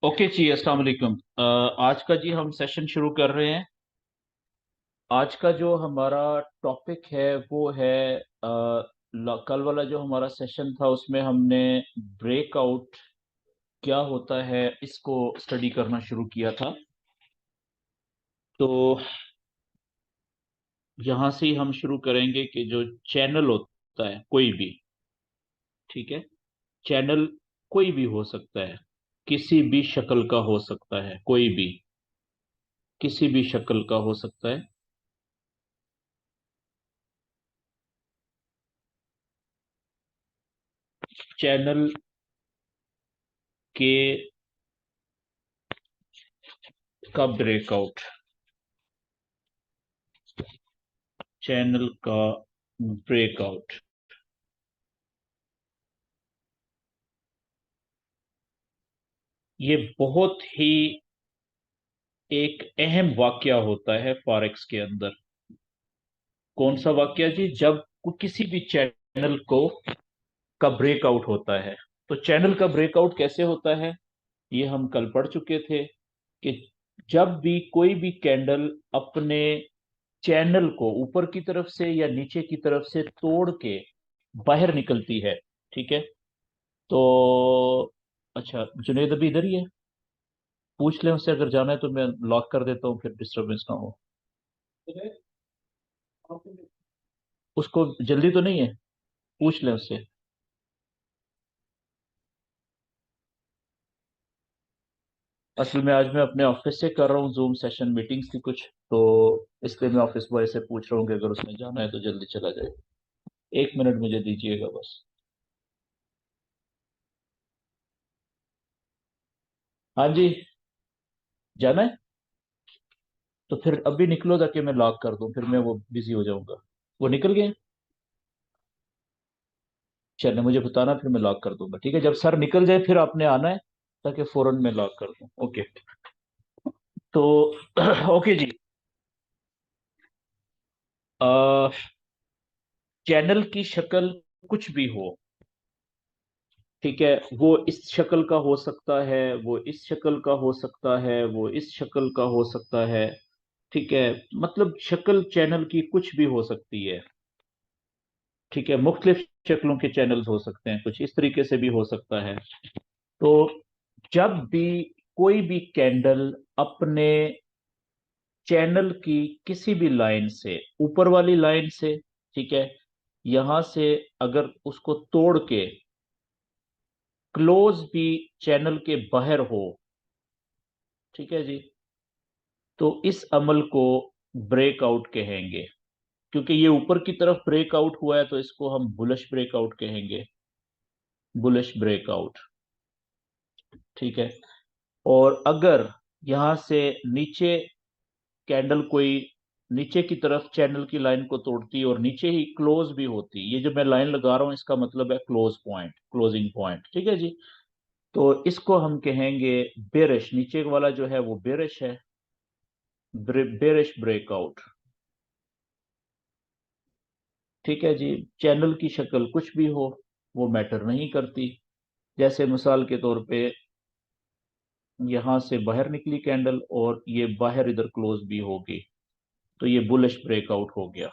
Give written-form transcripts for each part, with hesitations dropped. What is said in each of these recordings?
Okay जी, अस्सलाम वालेकुम। आज का जी हम सेशन शुरू कर रहे हैं। आज का जो हमारा टॉपिक है वो है कल वाला जो हमारा सेशन था उसमें हमने ब्रेकआउट क्या होता है इसको स्टडी करना शुरू किया था। तो यहाँ से ही हम शुरू करेंगे कि जो चैनल होता है कोई भी, ठीक है, चैनल कोई भी हो सकता है, किसी भी शक्ल का हो सकता है, कोई भी किसी भी शक्ल का हो सकता है। चैनल के का ब्रेकआउट, चैनल का ब्रेकआउट, ये बहुत ही एक अहम वाकया होता है फॉरेक्स के अंदर। कौन सा वाकया जी? जब किसी भी चैनल को का ब्रेकआउट होता है। तो चैनल का ब्रेकआउट कैसे होता है ये हम कल पढ़ चुके थे कि जब भी कोई भी कैंडल अपने चैनल को ऊपर की तरफ से या नीचे की तरफ से तोड़ के बाहर निकलती है, ठीक है। तो अच्छा, जुनेद अभी इधर ही है, पूछ लें उससे, अगर जाना है तो मैं लॉक कर देता हूँ, फिर डिस्टरबेंस ना हो। उसको जल्दी तो नहीं है, पूछ लें उससे। असल में आज मैं अपने ऑफिस से कर रहा हूँ जूम सेशन, मीटिंग्स थी कुछ, तो इसलिए मैं ऑफिस बॉय से पूछ रहा हूँ कि अगर उसमें जाना है तो जल्दी चला जाए। 1 मिनट मुझे दीजिएगा बस। हाँ जी, जाना है तो फिर अभी निकलो ताकि मैं लॉक कर दूं, फिर मैं वो बिजी हो जाऊंगा। वो निकल गए? चलिए मुझे बताना, फिर मैं लॉक कर दूंगा, ठीक है। जब सर निकल जाए फिर आपने आना है ताकि फौरन मैं लॉक कर दूं। ओके। तो ओके जी। चैनल की शक्ल कुछ भी हो, ठीक है, वो इस शक्ल का हो सकता है, वो इस शक्ल का हो सकता है, वो इस शक्ल का हो सकता है, ठीक है। मतलब शक्ल चैनल की कुछ भी हो सकती है, ठीक है। मुख्तलिफ शक्लों के चैनल्स हो सकते हैं, कुछ इस तरीके से भी हो सकता है। तो जब भी कोई भी कैंडल अपने चैनल की किसी भी लाइन से, ऊपर वाली लाइन से, ठीक है, यहां से अगर उसको तोड़ के क्लोज भी चैनल के बाहर हो, ठीक है जी, तो इस अमल को ब्रेकआउट कहेंगे। क्योंकि ये ऊपर की तरफ ब्रेकआउट हुआ है तो इसको हम बुलिश ब्रेकआउट कहेंगे, बुलिश ब्रेकआउट, ठीक है। और अगर यहां से नीचे कैंडल कोई नीचे की तरफ चैनल की लाइन को तोड़ती और नीचे ही क्लोज भी होती, ये जो मैं लाइन लगा रहा हूं इसका मतलब है क्लोज पॉइंट, क्लोजिंग पॉइंट, ठीक है जी। तो इसको हम कहेंगे बेरिश, नीचे वाला जो है वो बेरिश है, बेरिश ब्रेकआउट, ठीक है जी। चैनल की शक्ल कुछ भी हो, वो मैटर नहीं करती। जैसे मिसाल के तौर पे यहां से बाहर निकली कैंडल और ये बाहर इधर क्लोज भी होगी, तो ये बुलिश ब्रेकआउट हो गया,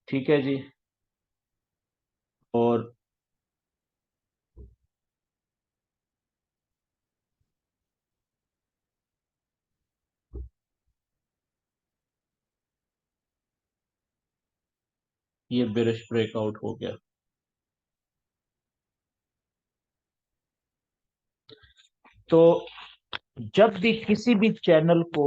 ठीक है जी। और ये बेरिश ब्रेकआउट हो गया। तो जब भी किसी भी चैनल को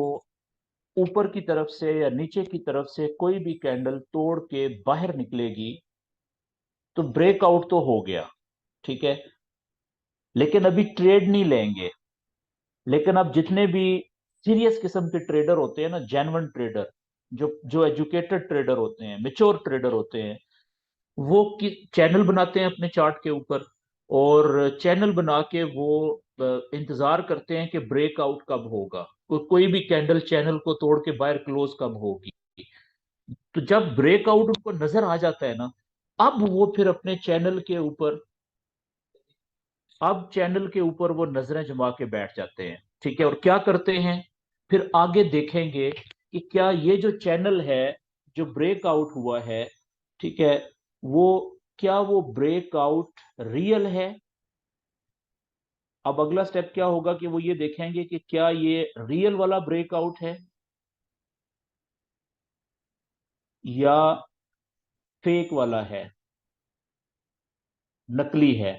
ऊपर की तरफ से या नीचे की तरफ से कोई भी कैंडल तोड़ के बाहर निकलेगी तो ब्रेकआउट तो हो गया, ठीक है। लेकिन अभी ट्रेड नहीं लेंगे। लेकिन अब जितने भी सीरियस किस्म के ट्रेडर होते हैं ना, जेन्युइन ट्रेडर, जो जो एजुकेटेड ट्रेडर होते हैं, मेच्योर ट्रेडर होते हैं, वो चैनल बनाते हैं अपने चार्ट के ऊपर, और चैनल बना के वो इंतजार करते हैं कि ब्रेकआउट कब होगा, कोई भी कैंडल चैनल को तोड़ के बाहर क्लोज कब होगी। तो जब ब्रेकआउट उनको नजर आ जाता है ना, अब वो फिर अपने चैनल के ऊपर, अब चैनल के ऊपर वो नजरें जमा के बैठ जाते हैं। ठीक है, और क्या करते हैं, फिर आगे देखेंगे कि क्या ये जो चैनल है जो ब्रेकआउट हुआ है, ठीक है, वो, क्या वो ब्रेकआउट रियल है। अब अगला स्टेप क्या होगा कि वो ये देखेंगे कि क्या ये रियल वाला ब्रेकआउट है या फेक वाला है, नकली है।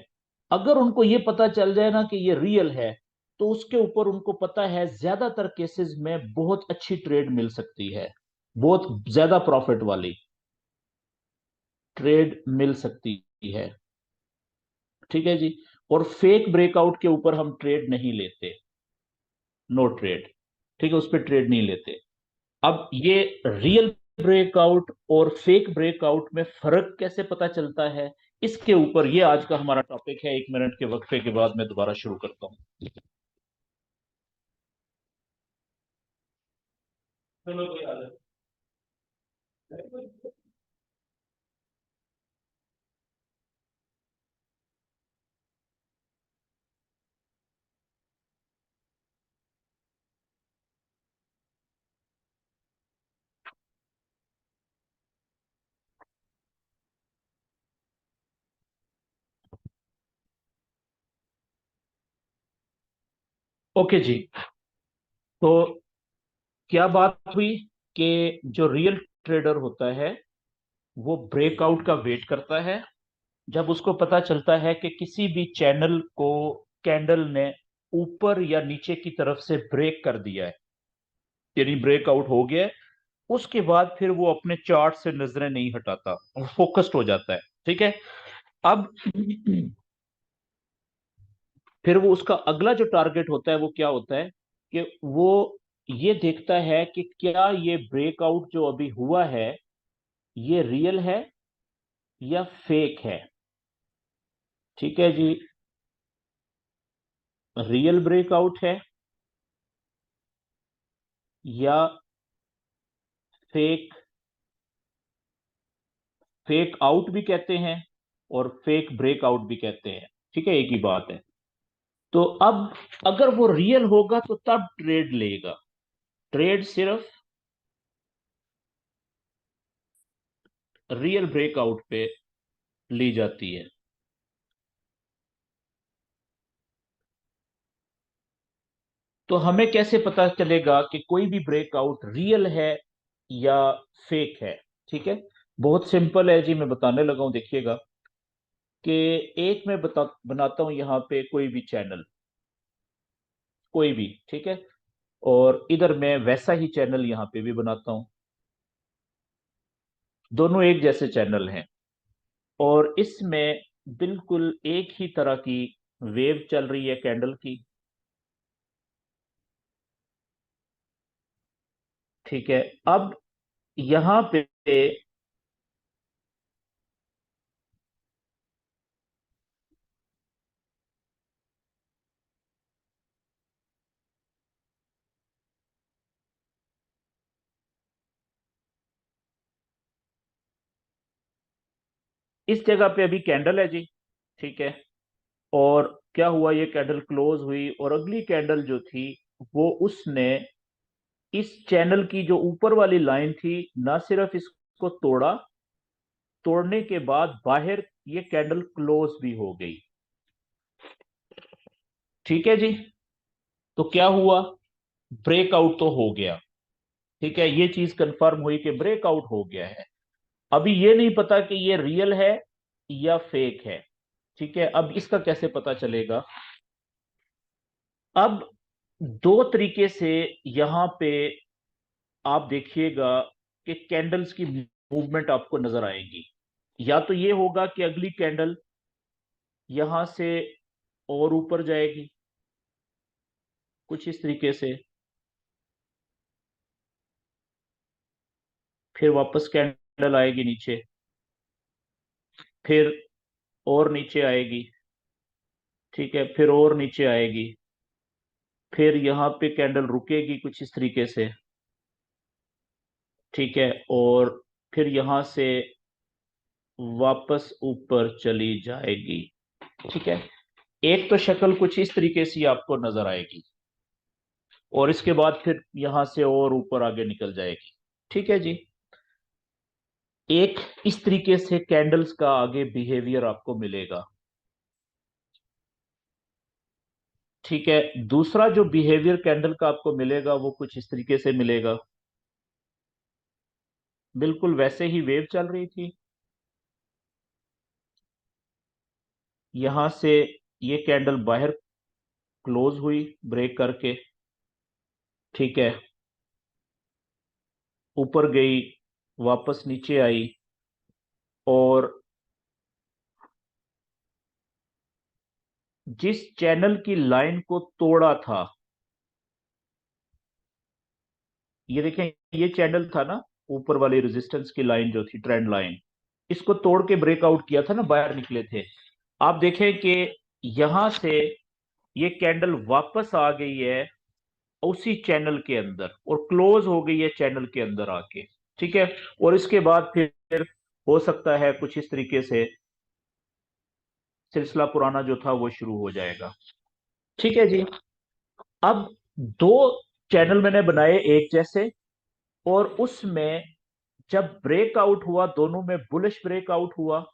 अगर उनको ये पता चल जाए ना कि ये रियल है, तो उसके ऊपर उनको पता है ज्यादातर केसेस में बहुत अच्छी ट्रेड मिल सकती है, बहुत ज्यादा प्रॉफिट वाली ट्रेड मिल सकती है। ठीक है जी। और फेक ब्रेकआउट के ऊपर हम ट्रेड नहीं लेते, नो ट्रेड। ठीक है, उस पर ट्रेड नहीं लेते। अब ये रियल ब्रेकआउट और फेक ब्रेकआउट में फर्क कैसे पता चलता है, इसके ऊपर ये आज का हमारा टॉपिक है। 1 मिनट के वक्फे के बाद मैं दोबारा शुरू करता हूँ। चलो कोई आ जाए। ओके जी। तो क्या बात हुई कि जो रियल ट्रेडर होता है वो ब्रेकआउट का वेट करता है। जब उसको पता चलता है कि किसी भी चैनल को कैंडल ने ऊपर या नीचे की तरफ से ब्रेक कर दिया है, यानी ब्रेकआउट हो गया है, उसके बाद फिर वो अपने चार्ट से नजरें नहीं हटाता, वो फोकस्ड हो जाता है। ठीक है। अब फिर वो उसका अगला जो टारगेट होता है वो क्या होता है कि वो ये देखता है कि क्या ये ब्रेकआउट जो अभी हुआ है ये रियल है या फेक है। ठीक है जी, रियल ब्रेकआउट है या फेक, फेक आउट भी कहते हैं और फेक ब्रेकआउट भी कहते हैं। ठीक है, एक ही बात है। तो अब अगर वो रियल होगा तो तब ट्रेड लेगा। ट्रेड सिर्फ रियल ब्रेकआउट पे ली जाती है। तो हमें कैसे पता चलेगा कि कोई भी ब्रेकआउट रियल है या फेक है। ठीक है, बहुत सिंपल है जी, मैं बताने लगा हूं, देखिएगा कि एक मैं बनाता हूं यहां पे कोई भी चैनल, कोई भी। ठीक है, और इधर मैं वैसा ही चैनल यहां पे भी बनाता हूं, दोनों एक जैसे चैनल हैं। और इसमें बिल्कुल एक ही तरह की वेव चल रही है कैंडल की। ठीक है, अब यहां पे इस जगह पे अभी कैंडल है जी। ठीक है, और क्या हुआ, ये कैंडल क्लोज हुई और अगली कैंडल जो थी वो उसने इस चैनल की जो ऊपर वाली लाइन थी, ना सिर्फ इसको तोड़ा, तोड़ने के बाद बाहर ये कैंडल क्लोज भी हो गई। ठीक है जी। तो क्या हुआ, ब्रेकआउट तो हो गया। ठीक है, ये चीज कंफर्म हुई कि ब्रेकआउट हो गया है। अभी ये नहीं पता कि ये रियल है या फेक है। ठीक है, अब इसका कैसे पता चलेगा। अब दो तरीके से यहां पे आप देखिएगा कि कैंडल्स की मूवमेंट आपको नजर आएगी। या तो ये होगा कि अगली कैंडल यहां से और ऊपर जाएगी, कुछ इस तरीके से, फिर वापस कैंडल आएगी नीचे, फिर और नीचे आएगी। ठीक है, फिर और नीचे आएगी, फिर यहां पे कैंडल रुकेगी कुछ इस तरीके से। ठीक है, और फिर यहां से वापस ऊपर चली जाएगी। ठीक है, एक तो शक्ल कुछ इस तरीके से आपको नजर आएगी, और इसके बाद फिर यहां से और ऊपर आगे निकल जाएगी। ठीक है जी। एक इस तरीके से कैंडल्स का आगे बिहेवियर आपको मिलेगा। ठीक है, दूसरा जो बिहेवियर कैंडल का आपको मिलेगा वो कुछ इस तरीके से मिलेगा। बिल्कुल वैसे ही वेव चल रही थी, यहां से ये कैंडल बाहर क्लोज हुई ब्रेक करके। ठीक है, ऊपर गई, वापस नीचे आई, और जिस चैनल की लाइन को तोड़ा था, ये देखें, ये चैनल था ना, ऊपर वाली रेजिस्टेंस की लाइन जो थी, ट्रेंड लाइन, इसको तोड़ के ब्रेकआउट किया था ना, बाहर निकले थे। आप देखें कि यहां से ये कैंडल वापस आ गई है उसी चैनल के अंदर, और क्लोज हो गई है चैनल के अंदर आके। ठीक है, और इसके बाद फिर हो सकता है कुछ इस तरीके से सिलसिला पुराना जो था वो शुरू हो जाएगा। ठीक है जी। अब दो चैनल मैंने बनाए एक जैसे, और उसमें जब ब्रेकआउट हुआ, दोनों में बुलिश ब्रेकआउट हुआ।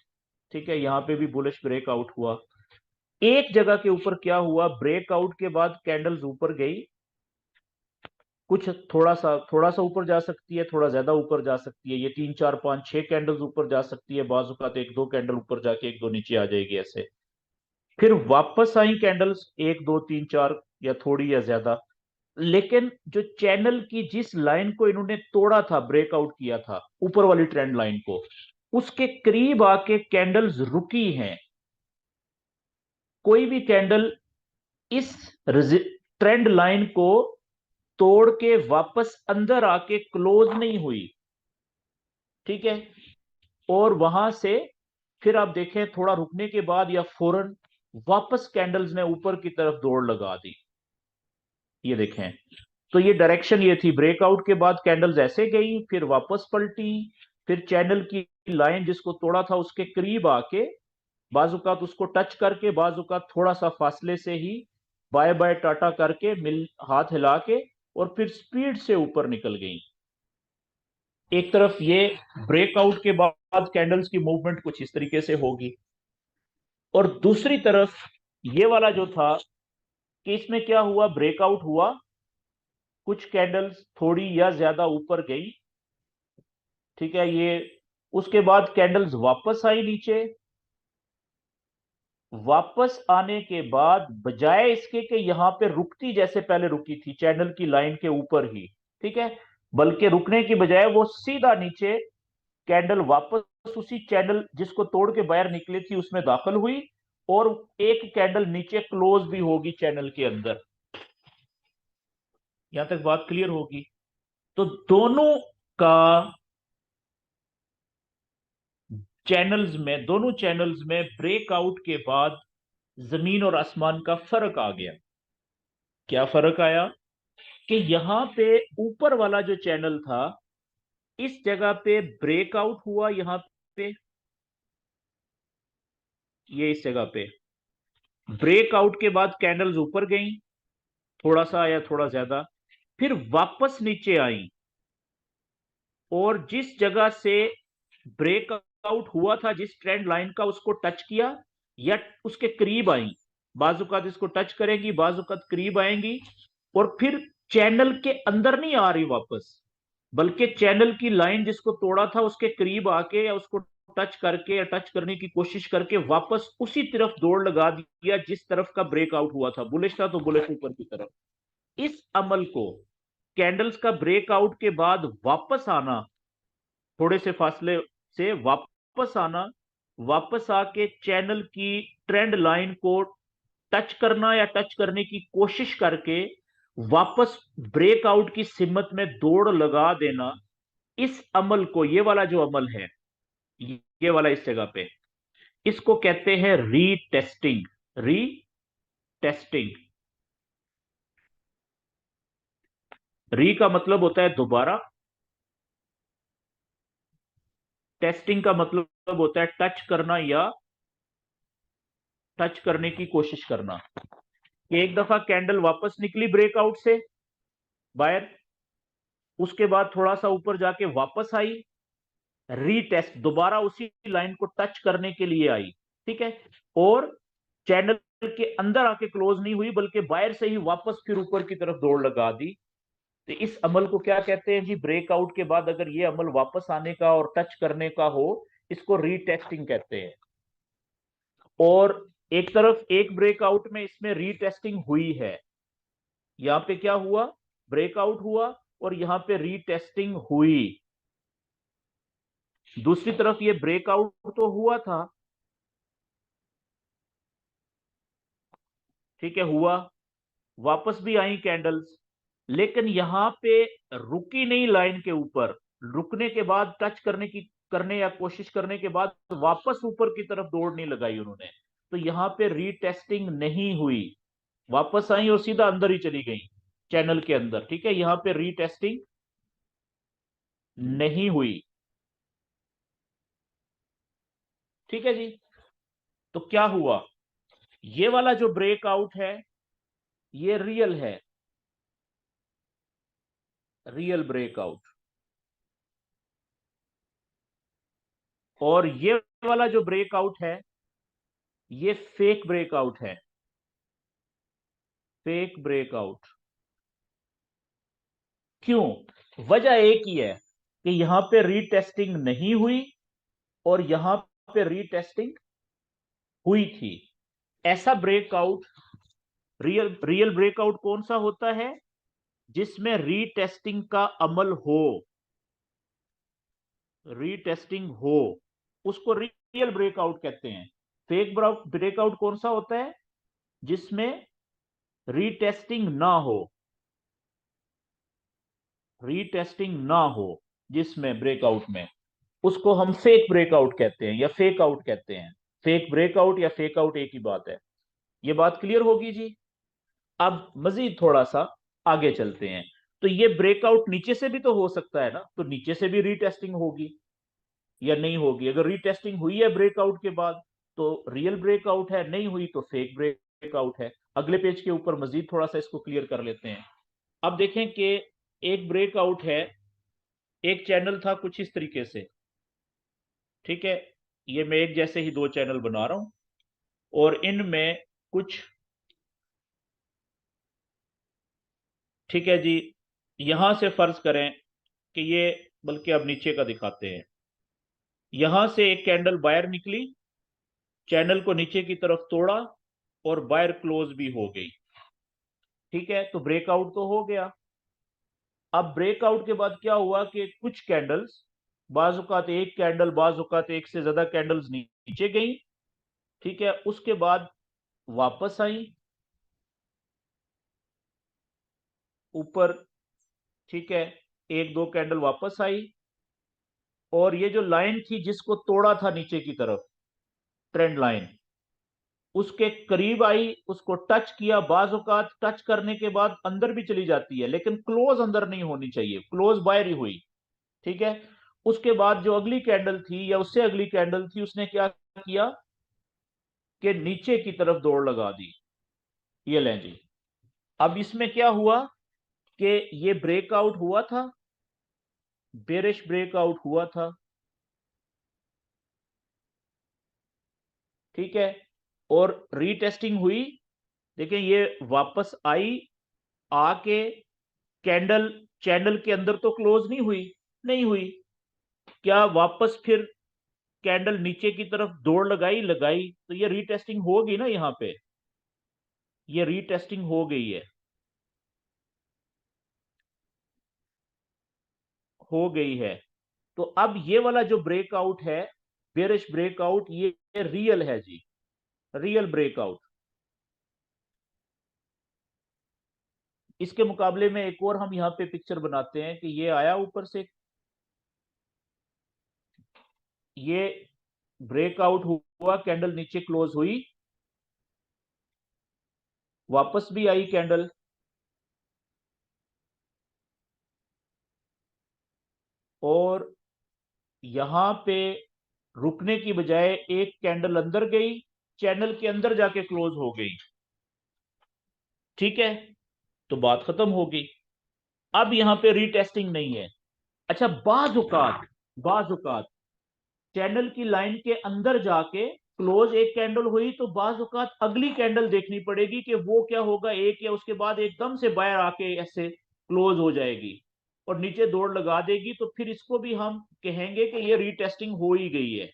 ठीक है, यहां पे भी बुलिश ब्रेकआउट हुआ। एक जगह के ऊपर क्या हुआ, ब्रेकआउट के बाद कैंडल्स ऊपर गई, कुछ थोड़ा सा ऊपर जा सकती है, थोड़ा ज्यादा ऊपर जा सकती है, ये 3 4 5 6 कैंडल्स ऊपर जा सकती है, बाजुकात एक दो कैंडल ऊपर जाके एक दो नीचे आ जाएगी ऐसे। फिर वापस आई कैंडल्स, एक दो तीन चार, या थोड़ी या ज्यादा। लेकिन जो चैनल की जिस लाइन को इन्होंने तोड़ा था, ब्रेकआउट किया था, ऊपर वाली ट्रेंड लाइन को, उसके करीब आके कैंडल्स रुकी हैं। कोई भी कैंडल इस ट्रेंड लाइन को तोड़ के वापस अंदर आके क्लोज नहीं हुई। ठीक है, और वहां से फिर आप देखें थोड़ा रुकने के बाद या फौरन वापस कैंडल्स ने ऊपर की तरफ दौड़ लगा दी। ये देखें, तो ये डायरेक्शन ये थी, ब्रेकआउट के बाद कैंडल्स ऐसे गई, फिर वापस पलटी, फिर चैनल की लाइन जिसको तोड़ा था उसके करीब आके, बाजुकात उसको टच करके, बाजुकात थोड़ा सा फासले से ही बाय बाय टाटा करके, मिल हाथ हिला के, और फिर स्पीड से ऊपर निकल गई। एक तरफ ये ब्रेकआउट के बाद कैंडल्स की मूवमेंट कुछ इस तरीके से होगी, और दूसरी तरफ ये वाला जो था, कि इसमें क्या हुआ, ब्रेकआउट हुआ, कुछ कैंडल्स थोड़ी या ज्यादा ऊपर गई। ठीक है, ये उसके बाद कैंडल्स वापस आई नीचे। वापस आने के बाद बजाय इसके कि यहां पे रुकती जैसे पहले रुकी थी चैनल की लाइन के ऊपर ही, ठीक है, बल्कि रुकने की बजाय वो सीधा नीचे कैंडल वापस उसी चैनल जिसको तोड़ के बाहर निकली थी उसमें दाखिल हुई, और एक कैंडल नीचे क्लोज भी होगी चैनल के अंदर। यहां तक बात क्लियर होगी। तो का दोनों चैनल्स में ब्रेकआउट के बाद जमीन और आसमान का फर्क आ गया। क्या फर्क आया, कि यहां पे ऊपर वाला जो चैनल था, इस जगह पे ब्रेकआउट हुआ, यहां पे, ये इस जगह पे ब्रेकआउट के बाद कैंडल्स ऊपर गई, थोड़ा सा या थोड़ा ज्यादा, फिर वापस नीचे आई, और जिस जगह से ब्रेकआउट हुआ था, जिस ट्रेंड लाइन का, उसको टच किया या उसके करीब आई। बाजुकात इसको टच करेंगी, बाजुकात करीब आएंगी, और फिर चैनल के अंदर नहीं आ रही वापस, बल्कि चैनल की लाइन जिसको तोड़ा था उसके करीब आके, या उसको टच करके या टच करने की कोशिश करके वापस उसी तरफ दौड़ लगा दिया जिस तरफ का ब्रेकआउट हुआ था। बुलिश था तो बुलिश ऊपर की तरफ। इस अमल को, कैंडल्स का ब्रेकआउट के बाद वापस आना, थोड़े से फासले से वापस आना, वापस आके चैनल की ट्रेंड लाइन को टच करना या टच करने की कोशिश करके वापस ब्रेकआउट की सिमत में दौड़ लगा देना, इस अमल को, ये वाला जो अमल है, ये वाला इस जगह पे, इसको कहते हैं रीटेस्टिंग। रीटेस्टिंग, री का मतलब होता है दोबारा, टेस्टिंग का मतलब होता है टच करना या टच करने की कोशिश करना। कि एक दफा कैंडल वापस निकली ब्रेकआउट से बाहर, उसके बाद थोड़ा सा ऊपर जाके वापस आई, रीटेस्ट दोबारा उसी लाइन को टच करने के लिए आई, ठीक है, और चैनल के अंदर आके क्लोज नहीं हुई बल्कि बाहर से ही वापस फिर ऊपर की तरफ दौड़ लगा दी। तो इस अमल को क्या कहते हैं जी? ब्रेकआउट के बाद अगर ये अमल वापस आने का और टच करने का हो, इसको रीटेस्टिंग कहते हैं। और एक तरफ एक ब्रेकआउट में इसमें रीटेस्टिंग हुई है, यहां पे क्या हुआ? ब्रेकआउट हुआ और यहां पे रीटेस्टिंग हुई। दूसरी तरफ ये ब्रेकआउट तो हुआ था, ठीक है, हुआ, वापस भी आई कैंडल्स, लेकिन यहां पे रुकी नहीं लाइन के ऊपर, रुकने के बाद टच करने या कोशिश करने के बाद वापस ऊपर की तरफ दौड़ नहीं लगाई उन्होंने। तो यहां पे रीटेस्टिंग नहीं हुई, वापस आई और सीधा अंदर ही चली गई चैनल के अंदर, ठीक है, यहां पे रीटेस्टिंग नहीं हुई। ठीक है जी। तो क्या हुआ? ये वाला जो ब्रेकआउट है ये रियल है, रियल ब्रेकआउट। और ये वाला जो ब्रेकआउट है ये फेक ब्रेकआउट है, फेक ब्रेकआउट। क्यों? वजह एक ही है कि यहां पे रीटेस्टिंग नहीं हुई और यहां पे रीटेस्टिंग हुई थी। ऐसा ब्रेकआउट, रियल रियल ब्रेकआउट कौन सा होता है? जिसमें रीटेस्टिंग का अमल हो, रीटेस्टिंग हो, उसको रियल ब्रेकआउट कहते हैं। फेक ब्रेकआउट कौन सा होता है? जिसमें रीटेस्टिंग ना हो, रीटेस्टिंग ना हो जिसमें ब्रेकआउट में, उसको हम फेक ब्रेकआउट कहते हैं या फेक आउट कहते हैं। फेक ब्रेकआउट या फेक आउट एक ही बात है। ये बात क्लियर होगी जी। अब मजीद थोड़ा सा आगे चलते हैं। तो ये ब्रेकआउट नीचे से भी तो हो सकता है ना, तो नीचे से भी रीटेस्टिंग होगी या नहीं होगी? अगर रीटेस्टिंग हुई है ब्रेकआउट के बाद तो रियल ब्रेकआउट है, नहीं हुई तो फेक ब्रेकआउट है। अगले पेज के ऊपर मजीद थोड़ा सा इसको क्लियर कर लेते हैं। अब देखें कि एक ब्रेकआउट है, एक चैनल था कुछ इस तरीके से, ठीक है, ये मैं एक जैसे ही दो चैनल बना रहा हूं और इनमें कुछ, ठीक है जी, यहां से फर्ज करें कि ये, बल्कि अब नीचे का दिखाते हैं, यहां से एक कैंडल बाहर निकली, चैनल को नीचे की तरफ तोड़ा और बाहर क्लोज भी हो गई, ठीक है, तो ब्रेकआउट तो हो गया। अब ब्रेकआउट के बाद क्या हुआ कि कुछ कैंडल्स, बाजुकात एक कैंडल, बाजुकात एक से ज्यादा कैंडल्स नीचे गई, ठीक है, उसके बाद वापस आई ऊपर, ठीक है, एक दो कैंडल वापस आई और ये जो लाइन थी जिसको तोड़ा था नीचे की तरफ, ट्रेंड लाइन, उसके करीब आई, उसको टच किया। बाज औकात टच करने के बाद अंदर भी चली जाती है लेकिन क्लोज अंदर नहीं होनी चाहिए, क्लोज बाहर ही हुई, ठीक है। उसके बाद जो अगली कैंडल थी या उससे अगली कैंडल थी, उसने क्या किया कि नीचे की तरफ दौड़ लगा दी। ये लें जी। अब इसमें क्या हुआ कि ये ब्रेकआउट हुआ था, बेरिश ब्रेकआउट हुआ था, ठीक है, और रीटेस्टिंग हुई। देखिए ये वापस आई, आके कैंडल चैनल के अंदर तो क्लोज नहीं हुई, नहीं हुई, क्या वापस फिर कैंडल नीचे की तरफ दौड़ लगाई, लगाई, तो ये रीटेस्टिंग होगी ना, यहां पे ये रीटेस्टिंग हो गई है, हो गई है। तो अब ये वाला जो ब्रेकआउट है, बेरिश ब्रेकआउट, ये रियल है जी, रियल ब्रेकआउट। इसके मुकाबले में एक और हम यहां पे पिक्चर बनाते हैं कि ये आया ऊपर से, ये ब्रेकआउट हुआ, कैंडल नीचे क्लोज हुई, वापस भी आई कैंडल, और यहां पे रुकने की बजाय एक कैंडल अंदर गई, चैनल के अंदर जाके क्लोज हो गई, ठीक है, तो बात खत्म हो गई। अब यहां पे रीटेस्टिंग नहीं है। अच्छा, बाजुकात चैनल की लाइन के अंदर जाके क्लोज एक कैंडल हुई, तो बाजुकात अगली कैंडल देखनी पड़ेगी कि वो क्या होगा, एक या उसके बाद एकदम से बाहर आके ऐसे क्लोज हो जाएगी और नीचे दौड़ लगा देगी, तो फिर इसको भी हम कहेंगे कि ये रीटेस्टिंग हो ही गई है।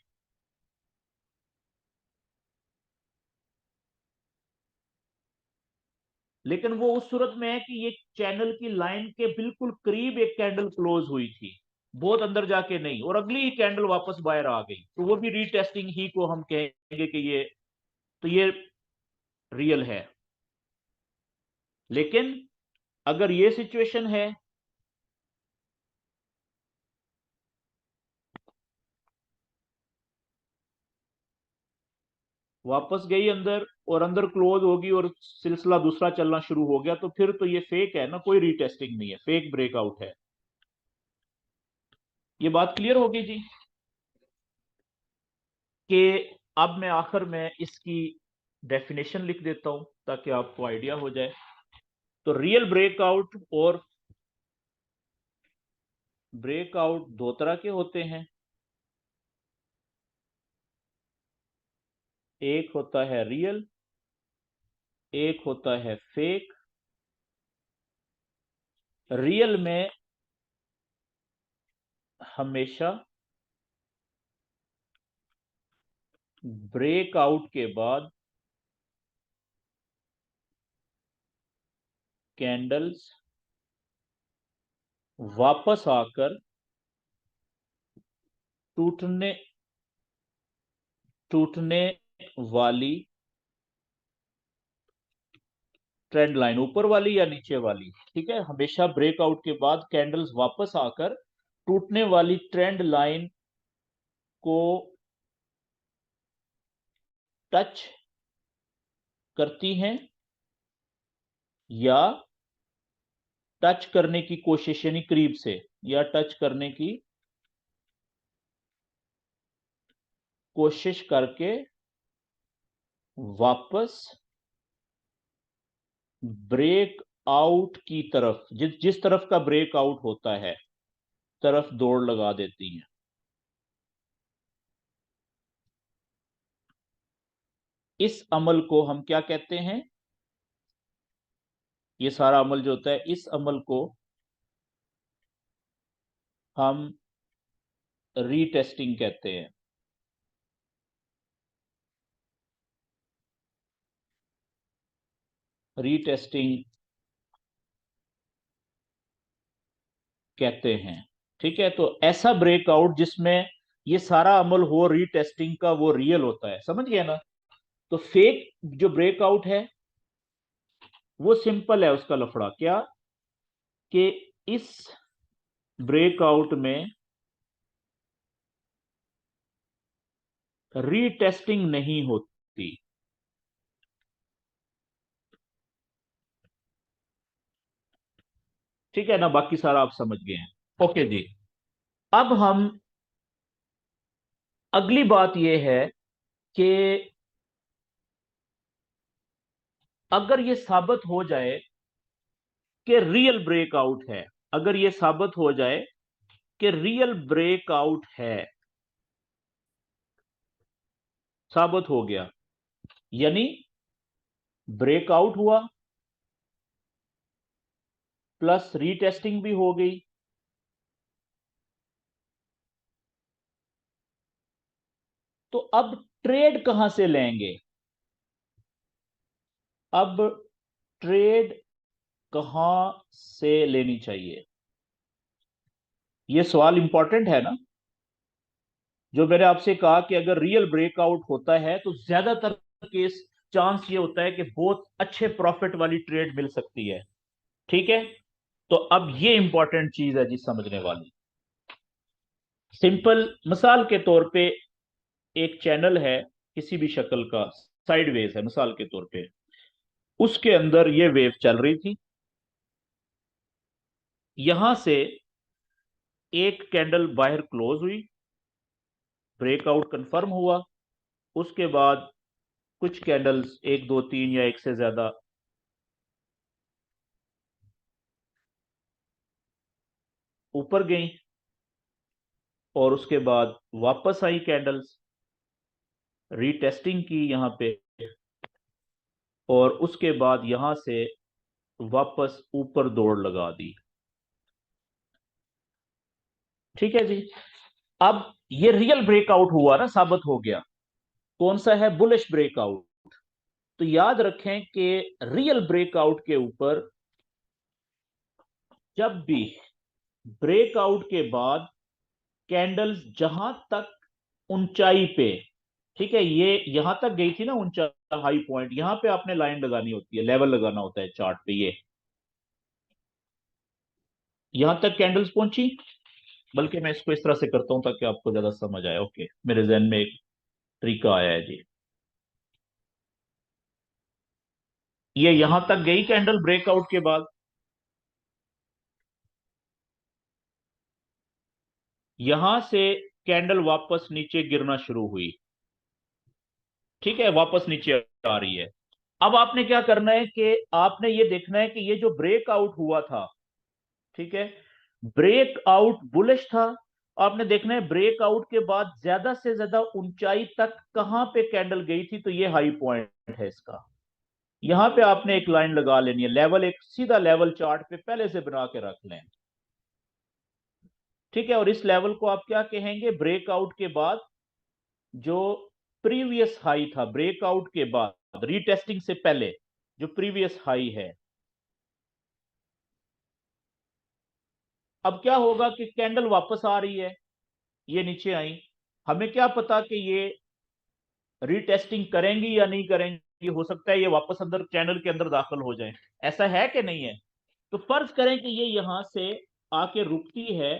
लेकिन वो उस सूरत में है कि ये चैनल की लाइन के बिल्कुल करीब एक कैंडल क्लोज हुई थी, बहुत अंदर जाके नहीं, और अगली ही कैंडल वापस बाहर आ गई, तो वो भी रीटेस्टिंग ही को हम कहेंगे कि ये, तो ये रियल है। लेकिन अगर ये सिचुएशन है, वापस गई अंदर और अंदर क्लोज होगी और सिलसिला दूसरा चलना शुरू हो गया, तो फिर तो ये फेक है ना, कोई रीटेस्टिंग नहीं है, फेक ब्रेकआउट है। ये बात क्लियर होगी जी, कि अब मैं आखिर में इसकी डेफिनेशन लिख देता हूं ताकि आपको आइडिया हो जाए। तो रियल ब्रेकआउट और ब्रेकआउट दो तरह के होते हैं। एक होता है रियल, एक होता है फेक। रियल में हमेशा ब्रेकआउट के बाद कैंडल्स वापस आकर टूटने टूटने वाली ट्रेंड लाइन, ऊपर वाली या नीचे वाली, ठीक है, हमेशा ब्रेकआउट के बाद कैंडल्स वापस आकर टूटने वाली ट्रेंड लाइन को टच करती हैं या टच करने की कोशिश, यानी करीब से, या टच करने की कोशिश करके वापस ब्रेक आउट की तरफ, जिस जिस तरफ का ब्रेक आउट होता है तरफ दौड़ लगा देती हैं। इस अमल को हम क्या कहते हैं? ये सारा अमल जो होता है, इस अमल को हम रीटेस्टिंग कहते हैं। रीटेस्टिंग कहते हैं, ठीक है। तो ऐसा ब्रेकआउट जिसमें ये सारा अमल हो रीटेस्टिंग का, वो रियल होता है, समझ गया ना। तो फेक जो ब्रेकआउट है वो सिंपल है, उसका लफड़ा क्या, कि इस ब्रेकआउट में रीटेस्टिंग नहीं होती, ठीक है ना, बाकी सारा आप समझ गए हैं। ओके जी। अब हम, अगली बात यह है कि अगर ये साबित हो जाए कि रियल ब्रेकआउट है, अगर ये साबित हो जाए कि रियल ब्रेकआउट है, साबित हो गया, यानी ब्रेकआउट हुआ प्लस रीटेस्टिंग भी हो गई, तो अब ट्रेड कहां से लेंगे? अब ट्रेड कहां से लेनी चाहिए, यह सवाल इंपॉर्टेंट है ना। जो मैंने आपसे कहा कि अगर रियल ब्रेकआउट होता है तो ज्यादातर केस चांस ये होता है कि बहुत अच्छे प्रॉफिट वाली ट्रेड मिल सकती है, ठीक है। तो अब ये इंपॉर्टेंट चीज है जी, समझने वाली। सिंपल मिसाल के तौर पे एक चैनल है किसी भी शक्ल का, साइडवेज है मिसाल के तौर पे, उसके अंदर ये वेव चल रही थी, यहां से एक कैंडल बाहर क्लोज हुई, ब्रेकआउट कंफर्म हुआ, उसके बाद कुछ कैंडल्स 1 2 3 या एक से ज्यादा ऊपर गई और उसके बाद वापस आई कैंडल्स, रीटेस्टिंग की यहां पे, और उसके बाद यहां से वापस ऊपर दौड़ लगा दी। ठीक है जी। अब ये रियल ब्रेकआउट हुआ ना, साबित हो गया। कौन सा है? Bullish breakout. तो याद रखें कि रियल ब्रेकआउट के ऊपर जब भी ब्रेकआउट के बाद कैंडल्स जहां तक ऊंचाई पे, ठीक है, ये यहां तक गई थी ना ऊंचा हाई पॉइंट, यहां पे आपने लाइन लगानी होती है, लेवल लगाना होता है चार्ट पे, ये यहां तक कैंडल्स पहुंची। बल्कि मैं इसको इस तरह से करता हूं ताकि आपको ज्यादा समझ आए। ओके, मेरे जहन में एक तरीका आया है जी। ये यहां तक गई कैंडल ब्रेकआउट के बाद, यहां से कैंडल वापस नीचे गिरना शुरू हुई। ठीक है, वापस नीचे आ रही है। अब आपने क्या करना है कि आपने ये देखना है कि ये जो ब्रेकआउट हुआ था, ठीक है, ब्रेकआउट बुलिश था। आपने देखना है ब्रेकआउट के बाद ज्यादा से ज्यादा ऊंचाई तक कहां पे कैंडल गई थी, तो ये हाई पॉइंट है इसका। यहां पे आपने एक लाइन लगा लेनी है, लेवल, एक सीधा लेवल चार्ट पे पहले से बना के रख लें। ठीक है, और इस लेवल को आप क्या कहेंगे? ब्रेकआउट के बाद जो प्रीवियस हाई था, ब्रेकआउट के बाद रीटेस्टिंग से पहले जो प्रीवियस हाई है। अब क्या होगा कि कैंडल वापस आ रही है, ये नीचे आई, हमें क्या पता कि ये रीटेस्टिंग करेंगी या नहीं करेंगी, हो सकता है ये वापस अंदर चैनल के अंदर दाखिल हो जाए, ऐसा है कि नहीं है? तो फर्ज करें कि ये यहां से आके रुकती है,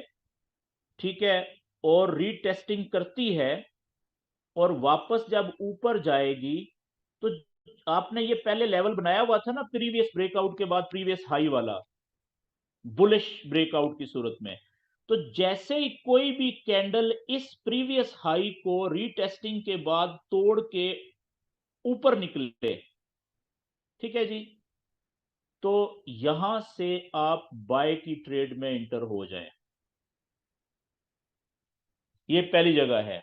ठीक है, और रीटेस्टिंग करती है, और वापस जब ऊपर जाएगी, तो आपने ये पहले लेवल बनाया हुआ था ना प्रीवियस ब्रेकआउट के बाद, प्रीवियस हाई वाला, बुलिश ब्रेकआउट की सूरत में। तो जैसे ही कोई भी कैंडल इस प्रीवियस हाई को रीटेस्टिंग के बाद तोड़ के ऊपर निकले, ठीक है जी, तो यहां से आप बाय की ट्रेड में इंटर हो जाएं। ये पहली जगह है।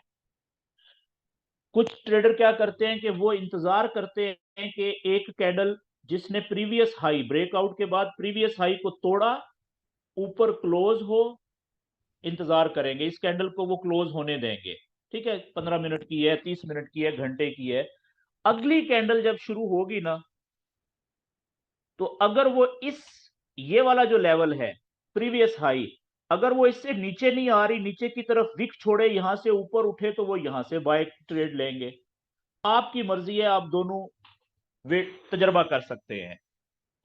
कुछ ट्रेडर क्या करते हैं कि वो इंतजार करते हैं कि एक कैंडल जिसने प्रीवियस हाई, ब्रेकआउट के बाद प्रीवियस हाई को तोड़ा, ऊपर क्लोज हो, इंतजार करेंगे, इस कैंडल को वो क्लोज होने देंगे। ठीक है, 15 मिनट की है, 30 मिनट की है, घंटे की है। अगली कैंडल जब शुरू होगी ना, तो अगर वो इस, ये वाला जो लेवल है प्रीवियस हाई, अगर वो इससे नीचे नहीं आ रही, नीचे की तरफ विक छोड़े, यहां से ऊपर उठे, तो वो यहां से बाय ट्रेड लेंगे। आपकी मर्जी है, आप दोनों वे तजर्बा कर सकते हैं।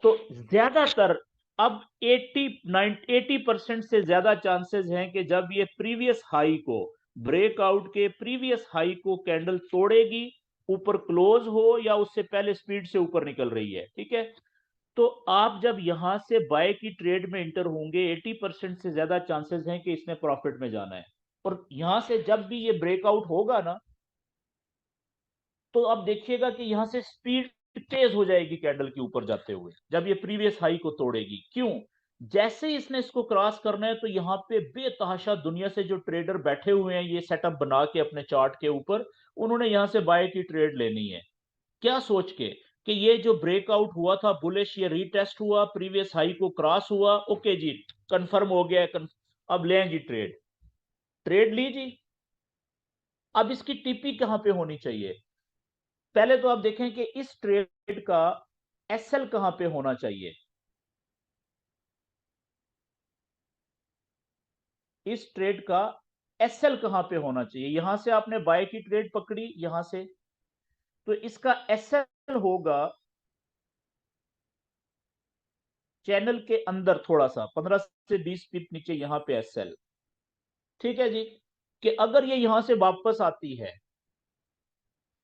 तो ज्यादातर अब 80% से ज्यादा चांसेस हैं कि जब ये प्रीवियस हाई को, ब्रेकआउट के प्रीवियस हाई को कैंडल तोड़ेगी, ऊपर क्लोज हो या उससे पहले स्पीड से ऊपर निकल रही है, ठीक है, तो आप जब यहां से बाय की ट्रेड में इंटर होंगे, 80% से ज्यादा चांसेस हैं कि इसने प्रॉफिट में जाना है। और यहां से जब भी ये ब्रेकआउट होगा ना, तो आप देखिएगा कि यहां से स्पीड तेज हो जाएगी कैंडल के ऊपर जाते हुए, जब ये प्रीवियस हाई को तोड़ेगी। क्यों? जैसे ही इसने इसको क्रॉस करना है, तो यहां पे बेतहाशा दुनिया से जो ट्रेडर बैठे हुए हैं ये सेटअप बना के अपने चार्ट के ऊपर, उन्होंने यहां से बाय की ट्रेड लेनी है। क्या सोच के कि ये जो ब्रेकआउट हुआ था बुलिश, ये रीटेस्ट हुआ, प्रीवियस हाई को क्रॉस हुआ, ओके जी, कंफर्म हो गया है, अब लें जी ट्रेड, ट्रेड ली जी। अब इसकी टीपी कहां पे होनी चाहिए? पहले तो आप देखें कि इस ट्रेड का एसएल कहां पे होना चाहिए। इस ट्रेड का एसएल कहां पे होना चाहिए? यहां से आपने बाय की ट्रेड पकड़ी यहां से, तो इसका एसएल होगा चैनल के अंदर थोड़ा सा 15 से 20 पिप नीचे, यहां पे एसएल। ठीक है जी, कि अगर ये यहां से वापस आती है,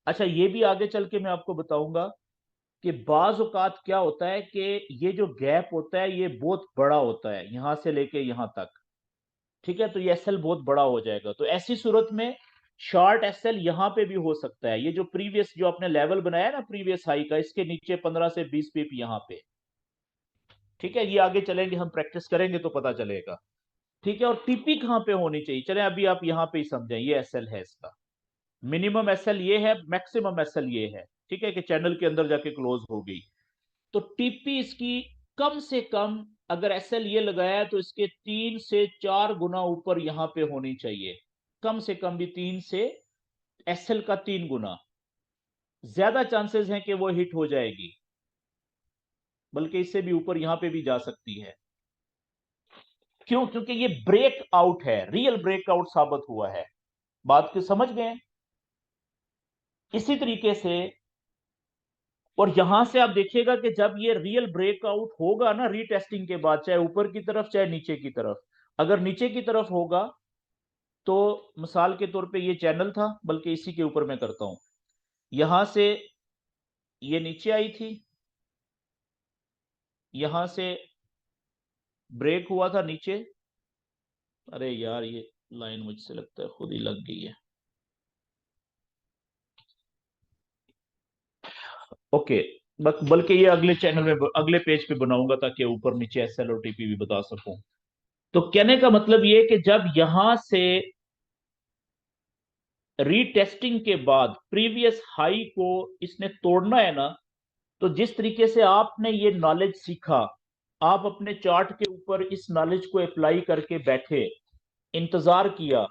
अच्छा ये भी आगे चल के मैं आपको बताऊंगा कि बाज औकात क्या होता है कि ये जो गैप होता है ये बहुत बड़ा होता है, यहां से लेके यहां तक। ठीक है, तो ये एसएल बहुत बड़ा हो जाएगा, तो ऐसी सूरत में शॉर्ट एसएल यहां पे भी हो सकता है। ये जो प्रीवियस जो आपने लेवल बनाया ना प्रीवियस हाई का, इसके नीचे 15 से 20 पिप यहां पे, ठीक है। ये आगे चलेंगे, हम प्रैक्टिस करेंगे तो पता चलेगा, ठीक है। और टीपी कहां पे होनी चाहिए, चले अभी आप यहां पे ही समझें। ये एसएल है इसका, मिनिमम एसएल ये है, मैक्सिमम एसएल ये है, ठीक है, कि चैनल के अंदर जाके क्लोज हो गई। तो टीपी इसकी कम से कम, अगर एसएल ये लगाया है तो इसके 3 से 4 गुना ऊपर यहां पे होनी चाहिए। कम से कम भी 3 से, एसएल का 3 गुना, ज्यादा चांसेस हैं कि वो हिट हो जाएगी, बल्कि इससे भी ऊपर यहां पे भी जा सकती है। क्यों? क्योंकि ये ब्रेक आउट है, रियल ब्रेकआउट साबित हुआ है। बात को समझ गए? इसी तरीके से, और यहां से आप देखिएगा कि जब ये रियल ब्रेकआउट होगा ना रीटेस्टिंग के बाद, चाहे ऊपर की तरफ चाहे नीचे की तरफ, अगर नीचे की तरफ होगा तो मिसाल के तौर पे ये चैनल था, बल्कि इसी के ऊपर मैं करता हूं, यहां से ये नीचे आई थी, यहां से ब्रेक हुआ था नीचे। अरे यार, ये लाइन मुझसे लगता है खुद ही लग गई है। ओके, बल्कि ये अगले चैनल में, अगले पेज पे बनाऊंगा, ताकि ऊपर नीचे एसएल और टीपी भी बता सकूं। तो कहने का मतलब ये कि जब यहां से रीटेस्टिंग के बाद प्रीवियस हाई को इसने तोड़ना है ना, तो जिस तरीके से आपने ये नॉलेज सीखा, आप अपने चार्ट के ऊपर इस नॉलेज को अप्लाई करके बैठे, इंतजार किया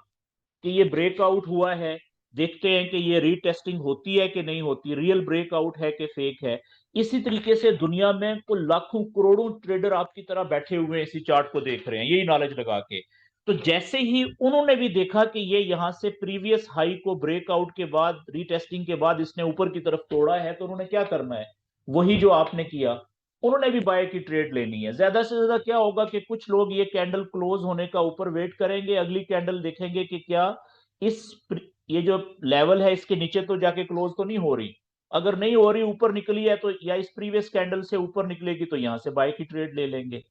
कि ये ब्रेकआउट हुआ है, देखते हैं कि ये रीटेस्टिंग होती है कि नहीं होती, रियल ब्रेकआउट है कि फेक है। इसी तरीके से दुनिया में कुल लाखों करोड़ों ट्रेडर आपकी तरह बैठे हुए हैं, इसी चार्ट को देख रहे हैं, यही नॉलेज लगा के। तो जैसे ही उन्होंने भी देखा कि ये यहां से प्रीवियस हाई को ब्रेकआउट के बाद, रीटेस्टिंग के बाद इसने ऊपर की तरफ तोड़ा है, तो उन्होंने क्या करना है, वही जो आपने किया, उन्होंने भी बाय की ट्रेड लेनी है। ज्यादा से ज्यादा क्या होगा कि कुछ लोग ये कैंडल क्लोज होने का ऊपर वेट करेंगे, अगली कैंडल देखेंगे कि क्या इस ये जो लेवल है इसके नीचे तो जाके क्लोज तो नहीं हो रही। अगर नहीं हो रही, ऊपर निकली है, तो या इस प्रीवियस कैंडल से ऊपर निकलेगी, तो यहां से बाय की ट्रेड ले लेंगे।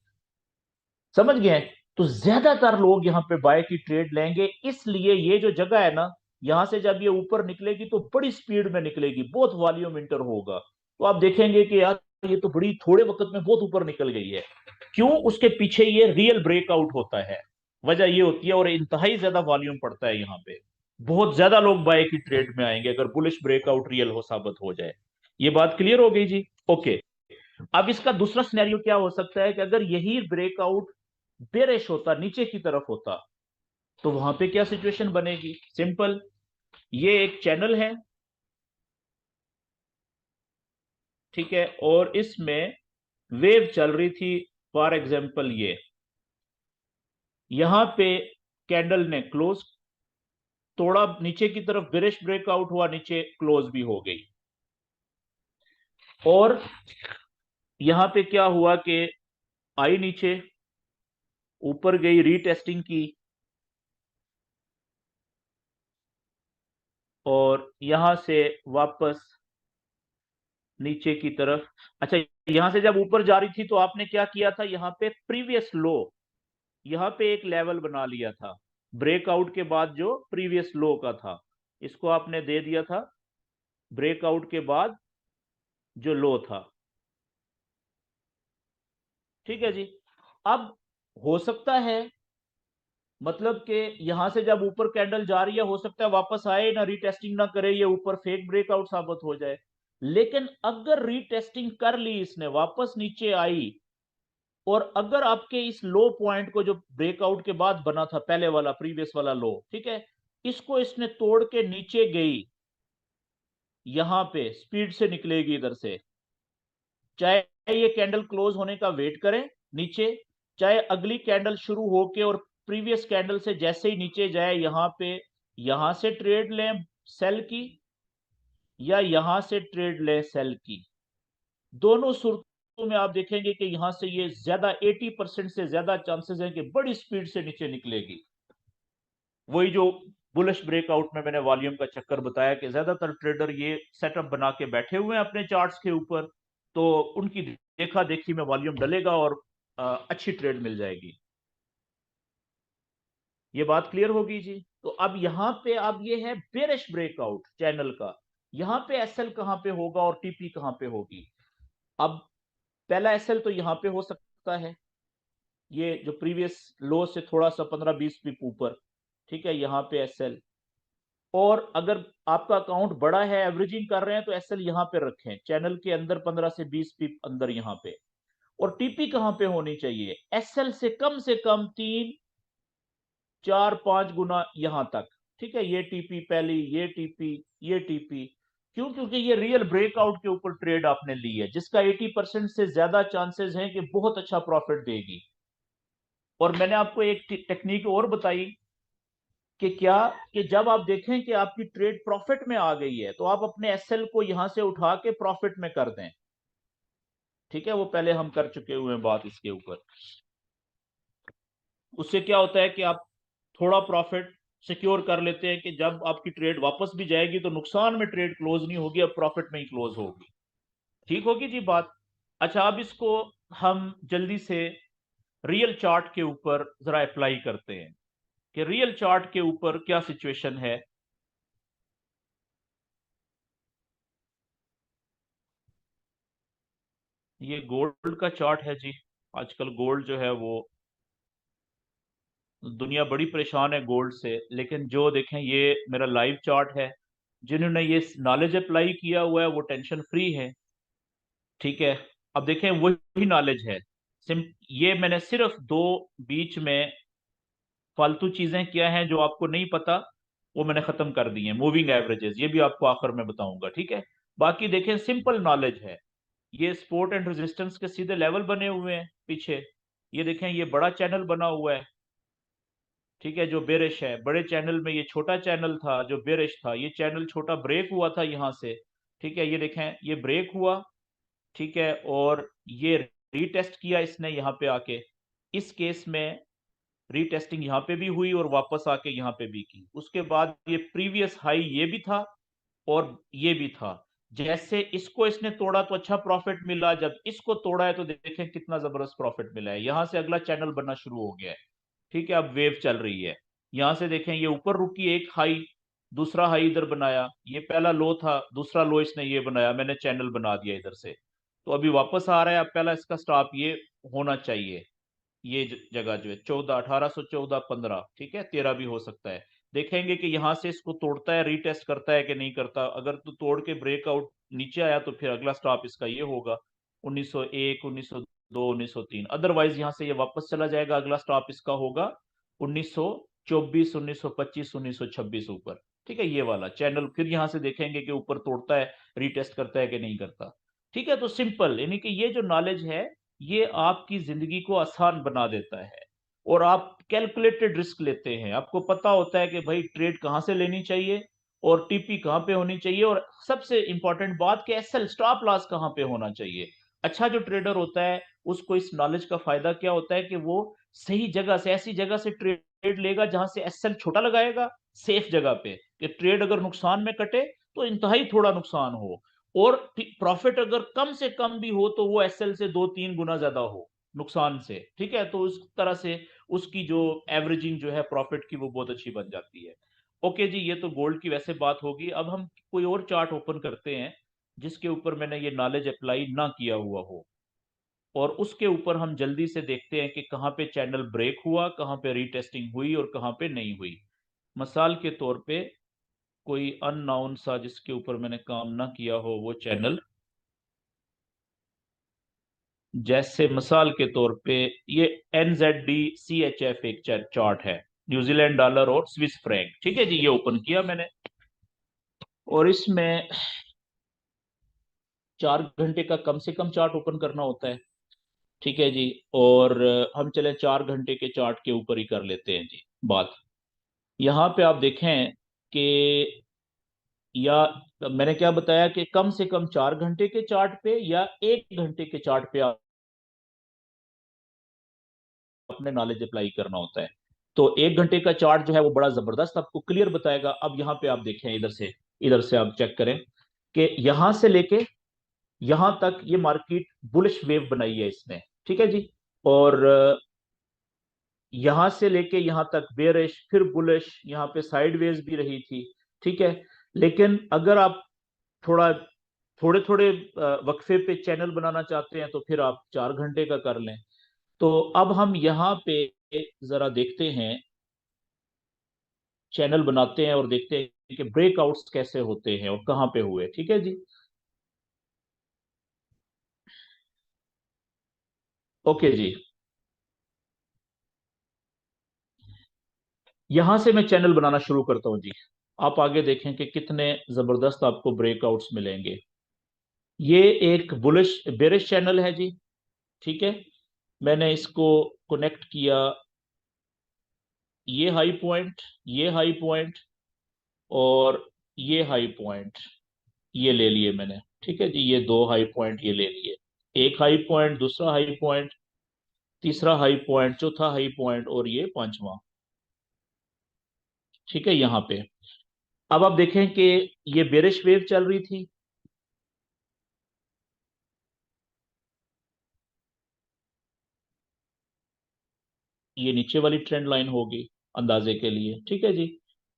समझ गए? तो ज्यादातर लोग यहाँ पे बाय की ट्रेड लेंगे, इसलिए ये जो जगह है ना, यहां से जब ये ऊपर निकलेगी तो बड़ी स्पीड में निकलेगी, बहुत वॉल्यूम इंटर होगा। तो आप देखेंगे कि यार ये तो बड़ी थोड़े वक्त में बहुत ऊपर निकल गई है। क्यों? उसके पीछे ये रियल ब्रेकआउट होता है, वजह ये होती है, और इंतहाई ज्यादा वॉल्यूम पड़ता है यहाँ पे। बहुत ज्यादा लोग बाय की ट्रेड में आएंगे अगर बुलिश ब्रेकआउट रियल हो साबित हो जाए। ये बात क्लियर हो गई जी? ओके। अब इसका दूसरा सिनेरियो क्या हो सकता है कि अगर यही ब्रेकआउट बेरिश होता, नीचे की तरफ होता, तो वहां पे क्या सिचुएशन बनेगी? सिंपल, ये एक चैनल है, ठीक है, और इसमें वेव चल रही थी, फॉर एग्जांपल ये यहां पे कैंडल ने क्लोज तोड़ा, नीचे की तरफ बेरिश ब्रेकआउट हुआ, नीचे क्लोज भी हो गई। और यहां पे क्या हुआ कि आई नीचे, ऊपर गई, रीटेस्टिंग की, और यहां से वापस नीचे की तरफ। अच्छा, यहां से जब ऊपर जा रही थी तो आपने क्या किया था, यहां पे प्रीवियस लो, यहां पे एक लेवल बना लिया था, ब्रेकआउट के बाद जो प्रीवियस लो का था, इसको आपने दे दिया था ब्रेकआउट के बाद जो लो था, ठीक है जी। अब हो सकता है, मतलब कि यहां से जब ऊपर कैंडल जा रही है, हो सकता है वापस आए ना, रीटेस्टिंग ना करे, ये ऊपर फेक ब्रेकआउट साबित हो जाए। लेकिन अगर रीटेस्टिंग कर ली इसने, वापस नीचे आई, और अगर आपके इस लो पॉइंट को जो ब्रेकआउट के बाद बना था, पहले वाला प्रीवियस वाला लो, ठीक है, इसको इसने तोड़ के नीचे गई, यहां पे स्पीड से निकलेगी इधर से, चाहे ये कैंडल क्लोज होने का वेट करें नीचे, चाहे अगली कैंडल शुरू होके और प्रीवियस कैंडल से जैसे ही नीचे जाए, यहां पे, यहां से ट्रेड लें सेल की, या यहां से ट्रेड लें सेल की, दोनों सूरतों में आप देखेंगे कि यहां से ये ज्यादा 80% से ज्यादा चांसेस हैं कि बड़ी स्पीड से नीचे निकलेगी। वही जो बुलिश ब्रेकआउट में मैंने वॉल्यूम का चक्कर बताया कि ज्यादातर ट्रेडर ये सेटअप बना के बैठे हुए हैं अपने चार्ट्स के ऊपर, तो उनकी देखा देखी में वॉल्यूम डलेगा और अच्छी ट्रेड मिल जाएगी। ये बात क्लियर होगी जी? तो अब यहां पे अब ये है बेरिश ब्रेकआउट चैनल का, यहां पे एसएल कहां पे होगा और टीपी कहां पे होगी। अब पहला एसएल तो यहां पे हो सकता है, ये जो प्रीवियस लो से थोड़ा सा 15-20 पिप ऊपर, ठीक है, यहाँ पे एसएल। और अगर आपका अकाउंट बड़ा है, एवरेजिंग कर रहे हैं, तो एसएल यहाँ पे रखें चैनल के अंदर 15 से 20 पिप अंदर यहाँ पे। और टीपी कहां पे होनी चाहिए, एसएल से कम 3, 4, 5 गुना यहां तक, ठीक है। ये टीपी पहली, ये टीपी, ये टीपी। क्यों? क्योंकि ये रियल ब्रेकआउट के ऊपर ट्रेड आपने ली है, जिसका 80% से ज्यादा चांसेस हैं कि बहुत अच्छा प्रॉफिट देगी। और मैंने आपको एक टेक्निक और बताई कि क्या, कि जब आप देखें कि आपकी ट्रेड प्रॉफिट में आ गई है, तो आप अपने एसएल को यहां से उठा के प्रॉफिट में कर दें, ठीक है। वो पहले हम कर चुके हुए हैं बात इसके ऊपर। उससे क्या होता है कि आप थोड़ा प्रॉफिट सिक्योर कर लेते हैं कि जब आपकी ट्रेड वापस भी जाएगी तो नुकसान में ट्रेड क्लोज नहीं होगी, अब प्रॉफिट में ही क्लोज होगी। ठीक होगी जी बात। अच्छा, अब इसको हम जल्दी से रियल चार्ट के ऊपर जरा अप्लाई करते हैं कि रियल चार्ट के ऊपर क्या सिचुएशन है। ये गोल्ड का चार्ट है जी। आजकल गोल्ड जो है वो, दुनिया बड़ी परेशान है गोल्ड से, लेकिन जो देखें ये मेरा लाइव चार्ट है, जिन्होंने ये नॉलेज अप्लाई किया हुआ है वो टेंशन फ्री है, ठीक है। अब देखें वही नॉलेज है, सिम ये मैंने सिर्फ दो बीच में फालतू चीजें क्या हैं जो आपको नहीं पता, वो मैंने खत्म कर दी हैं। मूविंग एवरेजेस ये भी आपको आखिर में बताऊंगा, ठीक है। बाकी देखें सिंपल नॉलेज है। ये सपोर्ट एंड रेजिस्टेंस के सीधे लेवल बने हुए हैं पीछे। ये देखें ये बड़ा चैनल बना हुआ है, ठीक है, जो बेरिश है। बड़े चैनल में ये छोटा चैनल था जो बेरिश था, ये चैनल छोटा ब्रेक हुआ था यहाँ से, ठीक है। ये देखें ये ब्रेक हुआ, ठीक है, और ये रीटेस्ट किया इसने यहाँ पे आके। इस केस में रीटेस्टिंग यहाँ पे भी हुई और वापस आके यहाँ पे भी की। उसके बाद ये प्रीवियस हाई ये भी था और ये भी था। जैसे इसको इसने तोड़ा तो अच्छा प्रॉफिट मिला, जब इसको तोड़ा है तो देखें कितना जबरदस्त प्रॉफिट मिला है। यहां से अगला चैनल बनना शुरू हो गया है, ठीक है। अब वेव चल रही है, यहां से देखें ये ऊपर रुकी, एक हाई, दूसरा हाई इधर बनाया, ये पहला लो था, दूसरा लो इसने ये बनाया, मैंने चैनल बना दिया इधर से। तो अभी वापस आ रहा है। अब पहला इसका स्टॉप ये होना चाहिए, ये जगह जो है 14, 1814, 15, ठीक है, 13 भी हो सकता है। देखेंगे कि यहां से इसको तोड़ता है, रीटेस्ट करता है कि नहीं करता। अगर तो तोड़ के ब्रेकआउट नीचे आया तो फिर अगला स्टॉप इसका ये होगा 1901, 1902, 1903। अदरवाइज यहां से ये वापस चला जाएगा, अगला स्टॉप इसका होगा 1924, 1925, 1926 ऊपर, ठीक है। ये वाला चैनल फिर यहां से देखेंगे कि ऊपर तोड़ता है, रीटेस्ट करता है कि नहीं करता, ठीक है। तो सिंपल, यानी कि ये जो नॉलेज है ये आपकी जिंदगी को आसान बना देता है। और आप कैलकुलेटेड रिस्क लेते हैं, आपको पता होता है कि भाई ट्रेड कहां से लेनी चाहिए और टीपी कहां पे होनी चाहिए, और सबसे इंपॉर्टेंट बात कि एसएल स्टॉप लॉस कहां पे होना चाहिए। अच्छा जो ट्रेडर होता है उसको इस नॉलेज का फायदा क्या होता है कि वो सही जगह से, ऐसी जगह से ट्रेड लेगा जहां से एसएल छोटा लगाएगा, सेफ जगह पे, कि ट्रेड अगर नुकसान में कटे तो इंतहाई थोड़ा नुकसान हो, और प्रॉफिट अगर कम से कम भी हो तो वो एसएल से 2-3 गुना ज्यादा हो नुकसान से, ठीक है। तो उस तरह से उसकी जो एवरेजिंग जो है प्रॉफिट की वो बहुत अच्छी बन जाती है। ओके जी, ये तो गोल्ड की वैसे बात होगी। अब हम कोई और चार्ट ओपन करते हैं जिसके ऊपर मैंने ये नॉलेज अप्लाई ना किया हुआ हो, और उसके ऊपर हम जल्दी से देखते हैं कि कहाँ पे चैनल ब्रेक हुआ, कहाँ पे रीटेस्टिंग हुई और कहाँ पे नहीं हुई। मिसाल के तौर पे कोई अननाउन सा जिसके ऊपर मैंने काम ना किया हो वो चैनल, जैसे मिसाल के तौर पे ये NZD CHF एक चार्ट है, न्यूजीलैंड डॉलर और स्विस फ्रैंक, ठीक है जी। ये ओपन किया मैंने, और इसमें 4 घंटे का कम से कम चार्ट ओपन करना होता है, ठीक है जी। और हम चले 4 घंटे के चार्ट के ऊपर ही कर लेते हैं जी बात। यहाँ पे आप देखें कि, या मैंने क्या बताया कि कम से कम 4 घंटे के चार्ट पे या 1 घंटे के चार्ट पे अपने नॉलेज अप्लाई करना होता है। तो 1 घंटे का चार्ट जो है वो बड़ा जबरदस्त आपको क्लियर बताएगा। अब यहाँ पे आप देखें, इधर से आप चेक करें कि यहां से लेके यहां तक ये मार्केट बुलिश वेव बनाई है इसने, ठीक है जी। और यहां से लेके यहां तक बेरिश, फिर बुलिश, यहाँ पे साइडवेज भी रही थी। ठीक है, लेकिन अगर आप थोड़ा थोड़े थोड़े वक्फे पे चैनल बनाना चाहते हैं तो फिर आप 4 घंटे का कर लें। तो अब हम यहाँ पे जरा देखते हैं, चैनल बनाते हैं और देखते हैं कि ब्रेकआउट्स कैसे होते हैं और कहाँ पे हुए। ठीक है जी, ओके जी। यहां से मैं चैनल बनाना शुरू करता हूं जी। आप आगे देखें कि कितने जबरदस्त आपको ब्रेकआउट्स मिलेंगे। ये एक बुलिश बेरिश चैनल है जी। ठीक है, मैंने इसको कनेक्ट किया, ये हाई पॉइंट, ये हाई पॉइंट, और ये हाई पॉइंट, ये ले लिए मैंने। ठीक है जी, ये दो हाई पॉइंट ये ले लिए। एक हाई पॉइंट, दूसरा हाई पॉइंट, तीसरा हाई पॉइंट, चौथा हाई पॉइंट, और ये पांचवा। ठीक है, यहाँ पे अब आप देखें कि ये बेरिश वेव चल रही थी। ये नीचे वाली ट्रेंड लाइन होगी अंदाजे के लिए। ठीक है जी,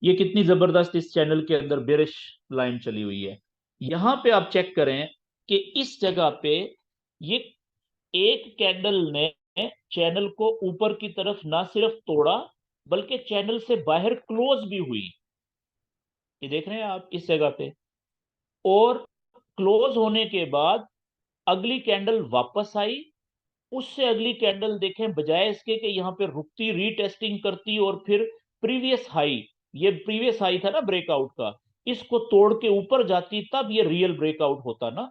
ये कितनी जबरदस्त इस चैनल के अंदर बेरिश लाइन चली हुई है। यहां पे आप चेक करें कि इस जगह पे ये एक कैंडल ने चैनल को ऊपर की तरफ ना सिर्फ तोड़ा, बल्कि चैनल से बाहर क्लोज भी हुई। ये देख रहे हैं आप इस जगह पे। और क्लोज होने के बाद अगली कैंडल वापस आई, उससे अगली कैंडल देखें, बजाय इसके कि यहां पे रुकती, रीटेस्टिंग करती और फिर प्रीवियस हाई, ये प्रीवियस हाई था ना ब्रेकआउट का, इसको तोड़ के ऊपर जाती, तब ये रियल ब्रेकआउट होता ना।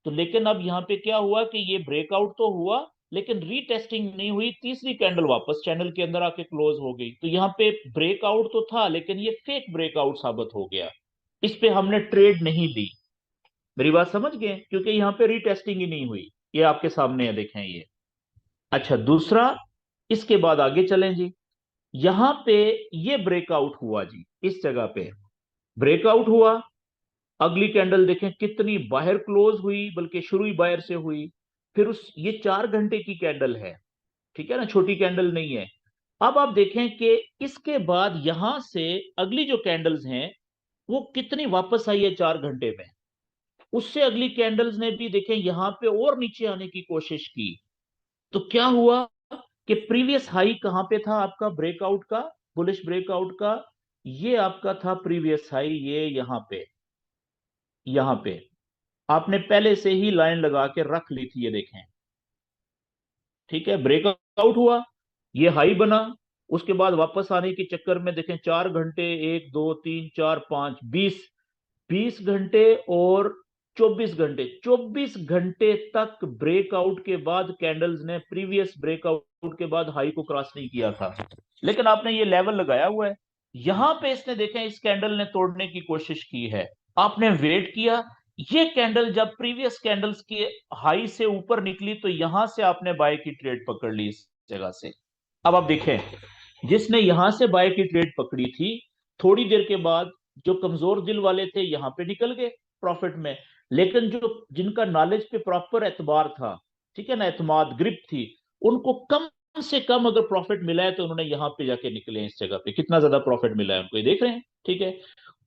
तो लेकिन अब यहाँ पे क्या हुआ कि ये ब्रेकआउट तो हुआ, लेकिन रीटेस्टिंग नहीं हुई, तीसरी कैंडल वापस चैनल के अंदर आके क्लोज हो गई। तो यहाँ पे ब्रेकआउट तो था, लेकिन ये फेक ब्रेकआउट साबित हो गया। इस पे हमने ट्रेड नहीं ली। मेरी बात समझ गए, क्योंकि यहाँ पे रीटेस्टिंग ही नहीं हुई। ये आपके सामने है, देखें ये। अच्छा, दूसरा, इसके बाद आगे चलें जी। यहां पे ये ब्रेकआउट हुआ जी, इस जगह पे ब्रेकआउट हुआ। अगली कैंडल देखें कितनी बाहर क्लोज हुई, बल्कि शुरू ही बाहर से हुई। फिर उस ये 4 घंटे की कैंडल है। ठीक है ना, छोटी कैंडल नहीं है। अब आप देखें कि इसके बाद यहां से अगली जो कैंडल्स हैं वो कितनी वापस आई है 4 घंटे में। उससे अगली कैंडल्स ने भी देखें यहां पे और नीचे आने की कोशिश की। तो क्या हुआ कि प्रीवियस हाई कहां पे था आपका ब्रेकआउट का, बुलिश ब्रेकआउट का? ये आपका था प्रीवियस हाई, ये यहां पे आपने पहले से ही लाइन लगा के रख ली थी, ये देखें। ठीक है, ब्रेकआउट हुआ, ये हाई बना, उसके बाद वापस आने के चक्कर में देखें 4 घंटे, 1, 2, 3, 4, 5, 20, 20 घंटे और 24 घंटे, 24 घंटे तक ब्रेकआउट के बाद कैंडल्स ने प्रीवियस ब्रेकआउट के बाद हाई को क्रॉस नहीं किया था। लेकिन आपने ये लेवल लगाया हुआ है। यहां पे इसने देखें, इस कैंडल ने तोड़ने की कोशिश की है। आपने वेट किया, ये कैंडल जब प्रीवियस कैंडल्स के हाई से ऊपर निकली तो यहां से आपने बाय की ट्रेड पकड़ ली इस जगह से। अब आप देखें, जिसने यहां से बाय की ट्रेड पकड़ी थी, थोड़ी देर के बाद जो कमजोर दिल वाले थे यहां पे निकल गए प्रॉफिट में। लेकिन जो जिनका नॉलेज पे प्रॉपर एतबार था, ठीक है ना, एतमाद ग्रिप थी, उनको कम से कम अगर प्रॉफिट मिला है तो उन्होंने यहां पे जाके निकले। इस जगह पे कितना ज्यादा प्रॉफिट मिला है उनको, ये देख रहे हैं। ठीक है,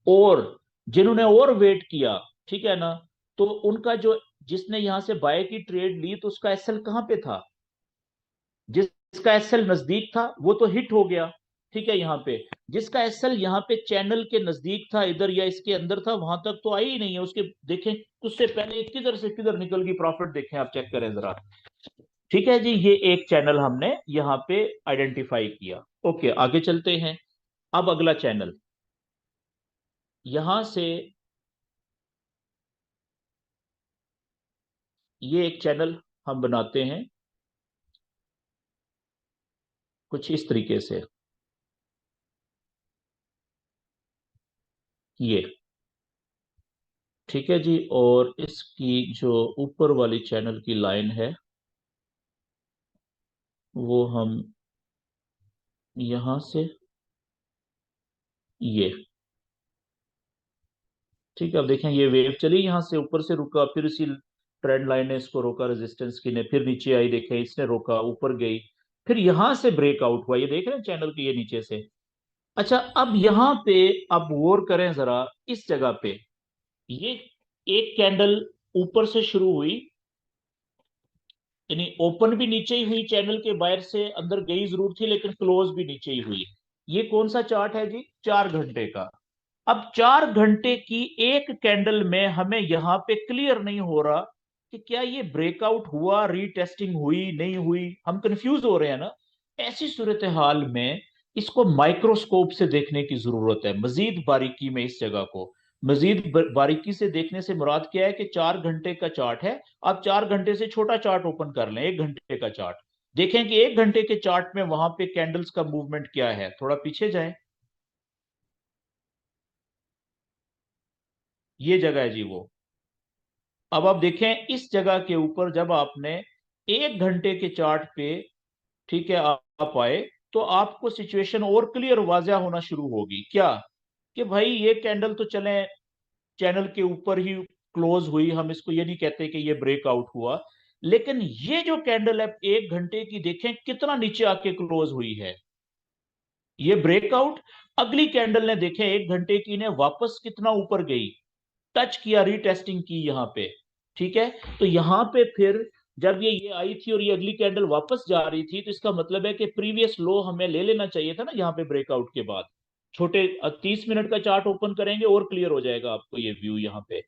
और जिन्होंने और वेट किया, ठीक है ना, तो उनका जो, जिसने यहां से बाय की ट्रेड ली तो उसका एसएल कहां पे था? जिसका एसएल नजदीक था वो तो हिट हो गया। ठीक है, यहाँ पे जिसका एसएल यहाँ पे चैनल के नजदीक था, इधर या इसके अंदर था, वहां तक तो आई ही नहीं है उसके। देखें, उससे पहले किधर से किधर निकल गई प्रॉफिट, देखें आप, चेक करें जरा। ठीक है जी, ये एक चैनल हमने यहाँ पे आइडेंटिफाई किया। ओके, आगे चलते हैं। अब अगला चैनल, यहां से ये एक चैनल हम बनाते हैं कुछ इस तरीके से। ये ठीक है जी, और इसकी जो ऊपर वाली चैनल की लाइन है वो हम यहां से, ये ठीक है। अब देखें, ये वेव चली यहां से, ऊपर से रुका, फिर इसी ट्रेंड लाइन ने इसको रोका, रेजिस्टेंस की ने, फिर नीचे आई, देखें इसने रोका, ऊपर गई, फिर यहां से ब्रेकआउट हुआ, ये देख रहे हैं चैनल के ये नीचे से। अच्छा, अब यहां पे आप गौर करें जरा इस जगह पे, ये एक कैंडल ऊपर से शुरू हुई, यानी ओपन भी नीचे ही हुई, चैनल के बाहर से अंदर गई जरूर थी, लेकिन क्लोज भी नीचे ही हुई। ये कौन सा चार्ट है जी? 4 घंटे का। अब 4 घंटे की एक कैंडल में हमें यहां पे क्लियर नहीं हो रहा कि क्या ये ब्रेकआउट हुआ, रीटेस्टिंग हुई, नहीं हुई, हम कंफ्यूज हो रहे हैं ना। ऐसी सूरत हाल में इसको माइक्रोस्कोप से देखने की जरूरत है, मजीद बारीकी में इस जगह को। मजीद बारीकी से देखने से मुराद क्या है कि 4 घंटे का चार्ट है। आप 4 घंटे से छोटा चार्ट ओपन कर लें, 1 घंटे का चार्ट। देखें कि 1 घंटे के चार्ट में वहां पे कैंडल्स का मूवमेंट क्या है। थोड़ा पीछे जाएं, ये जगह है जी वो। अब आप देखें इस जगह के ऊपर जब आपने 1 घंटे के चार्ट पे, ठीक है, आप आए, तो आपको सिचुएशन और क्लियर वाजिया होना शुरू होगी। क्या कि भाई ये कैंडल तो चले चैनल के ऊपर ही क्लोज हुई, हम इसको ये नहीं कहते कि ये ब्रेकआउट हुआ, लेकिन ये जो कैंडल है 1 घंटे की, देखें कितना नीचे आके क्लोज हुई है, ये ब्रेकआउट। अगली कैंडल ने देखें 1 घंटे की ने वापस कितना ऊपर गई, टच किया, रीटेस्टिंग की यहां पे। ठीक है, तो यहां पे फिर जब ये आई थी और ये अगली कैंडल वापस जा रही थी, तो इसका मतलब है कि प्रीवियस लो हमें ले लेना चाहिए था ना यहाँ पे ब्रेकआउट के बाद। छोटे 30 मिनट का चार्ट ओपन करेंगे और क्लियर हो जाएगा आपको ये व्यू यहाँ पे।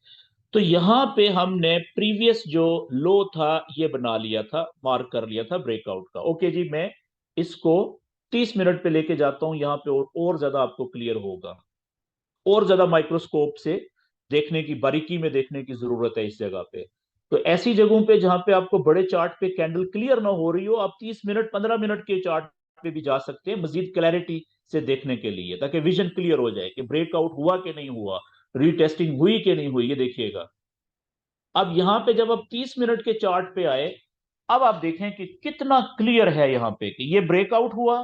तो यहाँ पे हमने प्रीवियस जो लो था ये बना लिया था, मार्क कर लिया था ब्रेकआउट का। ओके जी, मैं इसको 30 मिनट पे लेके जाता हूँ यहाँ पे, और ज्यादा आपको क्लियर होगा, और ज्यादा माइक्रोस्कोप से देखने की, बारीकी में देखने की जरूरत है इस जगह पे। तो ऐसी जगहों पे जहां पे आपको बड़े चार्ट पे कैंडल क्लियर ना हो रही हो, आप 30 मिनट 15 मिनट के चार्ट पे भी जा सकते हैं मजीद क्लैरिटी से देखने के लिए, ताकि विजन क्लियर हो जाए कि ब्रेकआउट हुआ कि नहीं हुआ, रीटेस्टिंग हुई कि नहीं हुई, ये देखिएगा। अब यहां पे जब आप 30 मिनट के चार्ट पे आए, अब आप देखें कि कितना क्लियर है यहां पे कि ये ब्रेकआउट हुआ।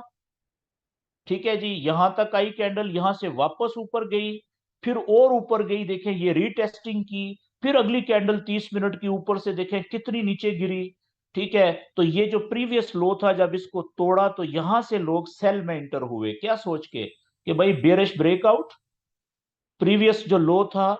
ठीक है जी, यहां तक आई कैंडल, यहां से वापस ऊपर गई, फिर और ऊपर गई, देखें ये रीटेस्टिंग की, फिर अगली कैंडल 30 मिनट की ऊपर से देखें कितनी नीचे गिरी। ठीक है, तो ये जो प्रीवियस लो था, जब इसको तोड़ा तो यहां से लोग सेल में इंटर हुए, क्या सोच के कि भाई बेरिश ब्रेकआउट, प्रीवियस जो लो था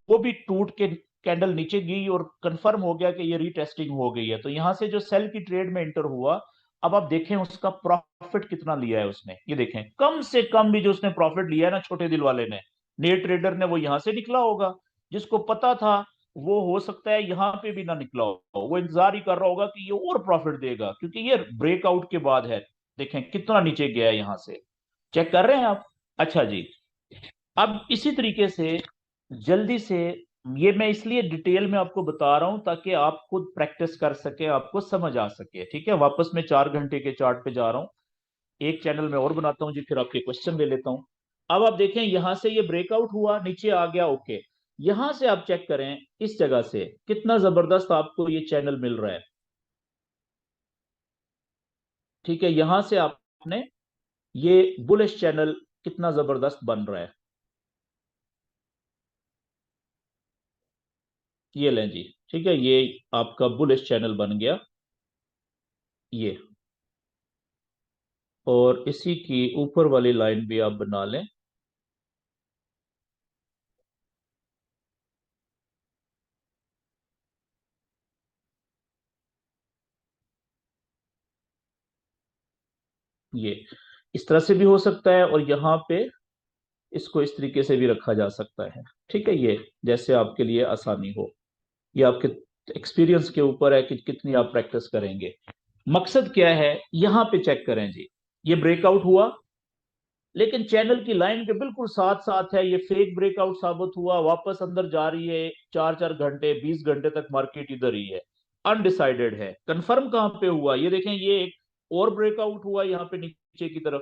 वो भी टूट के कैंडल नीचे गई और कंफर्म हो गया कि ये रीटेस्टिंग हो गई है, तो यहां से जो सेल की ट्रेड में एंटर हुआ। अब आप देखें उसका प्रॉफिट कितना लिया है उसने, ये देखें कम से कम भी जो उसने प्रॉफिट लिया है ना छोटे दिल वाले ने, डे ट्रेडर ने, वो यहां से निकला होगा। जिसको पता था वो हो सकता है यहां पे भी ना निकला हो, वो इंतजार ही कर रहा होगा कि ये और प्रॉफिट देगा, क्योंकि ये ब्रेकआउट के बाद है। देखें कितना नीचे गया है यहां से, चेक कर रहे हैं आप। अच्छा जी, अब इसी तरीके से जल्दी से, ये मैं इसलिए डिटेल में आपको बता रहा हूं ताकि आप खुद प्रैक्टिस कर सके, आपको समझ आ सके। ठीक है, वापस मैं 4 घंटे के चार्ट पे जा रहा हूं, एक चैनल में और बनाता हूं जी, फिर आपके क्वेश्चन ले लेता हूं। अब आप देखें यहां से ये ब्रेकआउट हुआ, नीचे आ गया, ओके। यहां से आप चेक करें इस जगह से कितना जबरदस्त आपको ये चैनल मिल रहा है। ठीक है, यहां से आपने ये बुलिश चैनल कितना जबरदस्त बन रहा है, ये लें जी। ठीक है, ये आपका बुलिश चैनल बन गया ये, और इसी की ऊपर वाली लाइन भी आप बना लें, ये इस तरह से भी हो सकता है, और यहाँ पे इसको इस तरीके से भी रखा जा सकता है। ठीक है, ये जैसे आपके लिए आसानी हो, ये आपके एक्सपीरियंस के ऊपर है कि कितनी आप प्रैक्टिस करेंगे। मकसद क्या है, यहाँ पे चेक करें जी, ये ब्रेकआउट हुआ, लेकिन चैनल की लाइन के बिल्कुल साथ साथ है, ये फेक ब्रेकआउट साबित हुआ, वापस अंदर जा रही है, 4 4 घंटे 20 घंटे तक मार्केट इधर ही है, अनडिसाइडेड है। कंफर्म कहां पे हुआ, ये देखें, ये एक और ब्रेकआउट हुआ यहाँ पे नीचे की तरफ,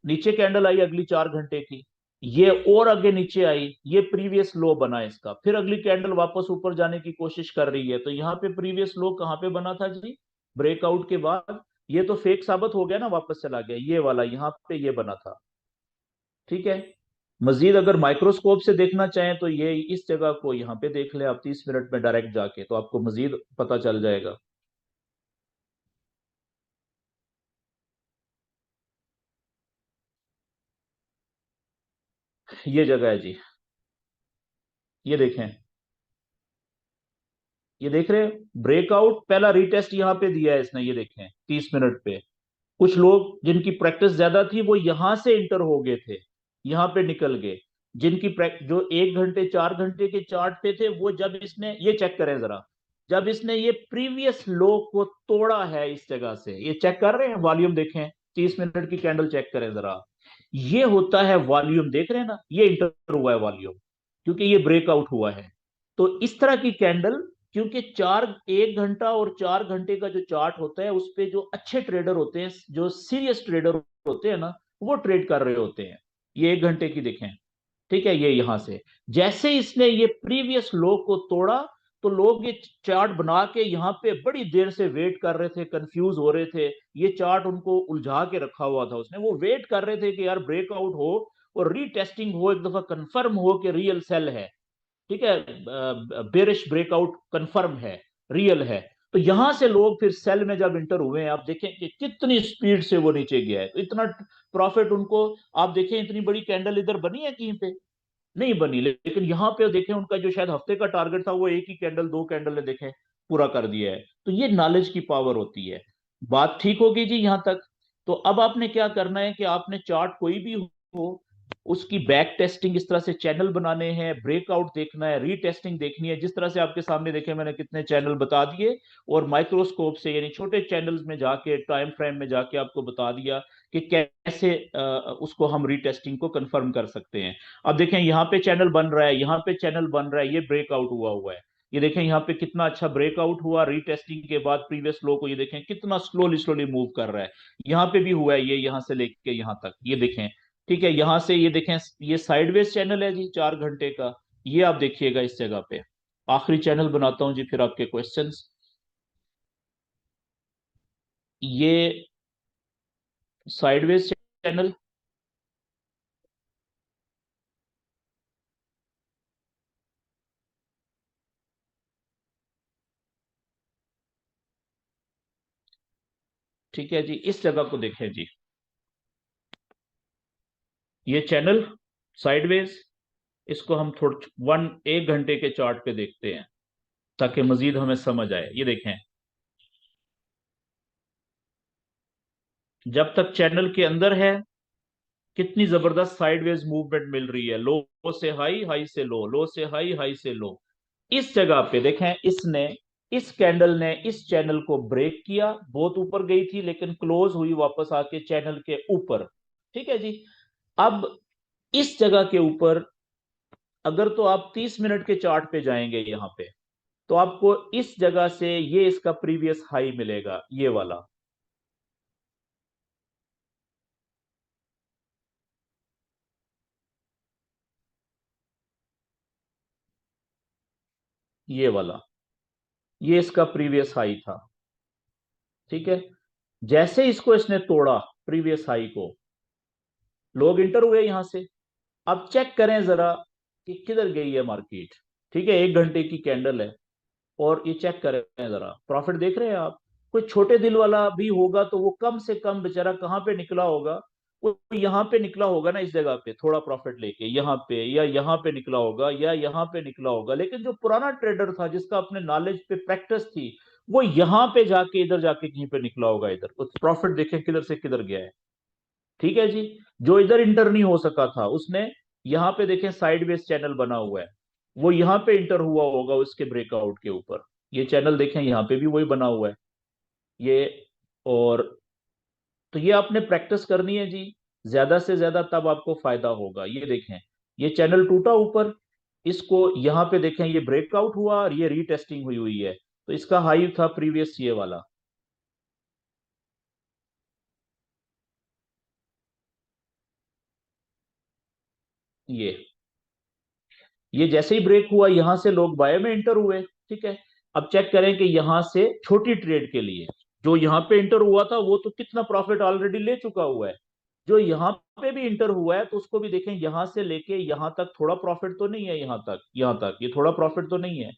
नीचे कैंडल आई अगली 4 घंटे की, ये और आगे नीचे आई, ये प्रीवियस लो बना इसका, फिर अगली कैंडल वापस ऊपर जाने की कोशिश कर रही है, तो यहाँ पे प्रीवियस लो कहाँ पे बना था जी, ब्रेकआउट के बाद। ये तो फेक साबित हो गया ना, वापस चला गया, ये वाला यहाँ पे ये बना था। ठीक है, मजीद अगर माइक्रोस्कोप से देखना चाहें तो ये इस जगह को यहाँ पे देख ले आप 30 मिनट में डायरेक्ट जाके, तो आपको मजीद पता चल जाएगा। ये जगह है जी, ये देखें, ये देख रहे हैं ब्रेकआउट, पहला रीटेस्ट यहाँ पे दिया है इसने, ये देखें 30 मिनट पे। कुछ लोग जिनकी प्रैक्टिस ज्यादा थी वो यहां से इंटर हो गए थे, यहां पे निकल गए। जिनकी जो 1 घंटे 4 घंटे के चार्ट पे थे, वो जब इसने, ये चेक करें जरा, जब इसने ये प्रीवियस लो को तोड़ा है इस जगह से, ये चेक कर रहे हैं, वॉल्यूम देखें, 30 मिनट की कैंडल चेक करें जरा, ये होता है वॉल्यूम, देख रहे हैं ना, ये इंटर हुआ है वॉल्यूम, क्योंकि ये ब्रेकआउट हुआ है। तो इस तरह की कैंडल, क्योंकि 1 घंटा और 4 घंटे का जो चार्ट होता है उस पे जो अच्छे ट्रेडर होते हैं, जो सीरियस ट्रेडर होते हैं ना, वो ट्रेड कर रहे होते हैं। ये 1 घंटे की देखें, ठीक है, ये यहां से जैसे इसने ये प्रीवियस लो को तोड़ा, तो लोग ये चार्ट बना के यहाँ पे बड़ी देर से वेट कर रहे थे, कंफ्यूज हो रहे थे, ये चार्ट उनको उलझा के रखा हुआ था उसने, वो वेट कर रहे थे कि यार ब्रेकआउट हो और रीटेस्टिंग हो, एक दफा कंफर्म हो कि रियल सेल है, ठीक है, बेरिश ब्रेकआउट कंफर्म है, रियल है। तो यहां से लोग फिर सेल में जब इंटर हुए हैं, आप देखें कि कितनी स्पीड से वो नीचे गया है, तो इतना प्रॉफिट उनको, आप देखें इतनी बड़ी कैंडल इधर बनी है कहीं पे, नहीं बनी, लेकिन यहाँ पे देखें उनका जो शायद हफ्ते का टारगेट था वो एक ही कैंडल, 2 कैंडल ने देखें पूरा कर दिया है। तो ये नॉलेज की पावर होती है। बात ठीक होगी जी यहाँ तक। तो अब आपने क्या करना है कि आपने चार्ट कोई भी हो, उसकी बैक टेस्टिंग, इस तरह से चैनल बनाने हैं, ब्रेकआउट देखना है, रीटेस्टिंग देखनी है, जिस तरह से आपके सामने देखे मैंने कितने चैनल बता दिए, और माइक्रोस्कोप से यानी छोटे चैनल्स में जाके, टाइम फ्रेम में जाके आपको बता दिया कि कैसे उसको हम रीटेस्टिंग को कंफर्म कर सकते हैं। अब देखें यहाँ पे चैनल बन रहा है, यहाँ पे चैनल बन रहा है, ये ब्रेकआउट हुआ हुआ है, ये देखें यहाँ पे कितना अच्छा ब्रेकआउट हुआ रीटेस्टिंग के बाद प्रीवियस लो को, ये देखें कितना स्लोली स्लोली मूव कर रहा है। यहाँ पे भी हुआ है, ये यहाँ से लेके यहाँ तक, ये देखें, ठीक है, यहां से ये देखें, ये साइडवेज चैनल है जी 4 घंटे का, ये आप देखिएगा इस जगह पे। आखिरी चैनल बनाता हूं जी फिर आपके क्वेश्चंस। ये साइडवेज चैनल, ठीक है जी, इस जगह को देखें जी, ये चैनल साइडवेज, इसको हम थोड़ा 1 घंटे के चार्ट पे देखते हैं ताकि मजीद हमें समझ आए। ये देखें, जब तक चैनल के अंदर है, कितनी जबरदस्त साइडवेज मूवमेंट मिल रही है, लो से हाई, हाई से लो, लो से हाई, हाई से लो। इस जगह पे देखें, इसने, इस कैंडल ने इस चैनल को ब्रेक किया, बहुत ऊपर गई थी लेकिन क्लोज हुई वापस आके चैनल के ऊपर, ठीक है जी। अब इस जगह के ऊपर अगर तो आप 30 मिनट के चार्ट पे जाएंगे यहां पे, तो आपको इस जगह से ये इसका प्रीवियस हाई मिलेगा, ये वाला, ये वाला, ये इसका प्रीवियस हाई था, ठीक है। जैसे इसको इसने तोड़ा प्रीवियस हाई को, लोग इंटर हुए यहां से। अब चेक करें जरा कि किधर गई है मार्केट, ठीक है, 1 घंटे की कैंडल है, और ये चेक करें जरा, प्रॉफिट देख रहे हैं आप। कोई छोटे दिल वाला भी होगा तो वो कम से कम बेचारा कहाँ पे निकला होगा, वो यहाँ पे निकला होगा ना, इस जगह पे थोड़ा प्रॉफिट लेके यहाँ पे, या यहाँ पे निकला होगा, या यहाँ पे निकला होगा। लेकिन जो पुराना ट्रेडर था जिसका अपने नॉलेज पे प्रैक्टिस थी, वो यहाँ पे जाके, इधर जाके कहीं पे निकला होगा, इधर उस प्रॉफिट देखें किधर से किधर गया है, ठीक है जी। जो इधर इंटर नहीं हो सका था उसने, यहाँ पे देखें साइडवेज चैनल बना हुआ है, वो यहाँ पे इंटर हुआ होगा उसके ब्रेकआउट के ऊपर। ये चैनल देखें यहाँ पे भी वही बना हुआ है, ये। और तो ये आपने प्रैक्टिस करनी है जी, ज्यादा से ज्यादा, तब आपको फायदा होगा। ये देखें, ये चैनल टूटा ऊपर, इसको यहाँ पे देखें, ये ब्रेकआउट हुआ और ये रीटेस्टिंग हुई हुई है, तो इसका हाई था प्रीवियस ये वाला, ये जैसे ही ब्रेक हुआ यहां से लोग बाय में इंटर हुए, ठीक है। अब चेक करें कि यहां से छोटी ट्रेड के लिए जो यहां पे इंटर हुआ था वो तो कितना प्रॉफिट ऑलरेडी ले चुका हुआ है। जो यहां पे भी इंटर हुआ है तो उसको भी देखें, यहां से लेके यहां तक थोड़ा प्रॉफिट तो नहीं है, यहां तक, यहां तक ये थोड़ा प्रॉफिट तो नहीं है,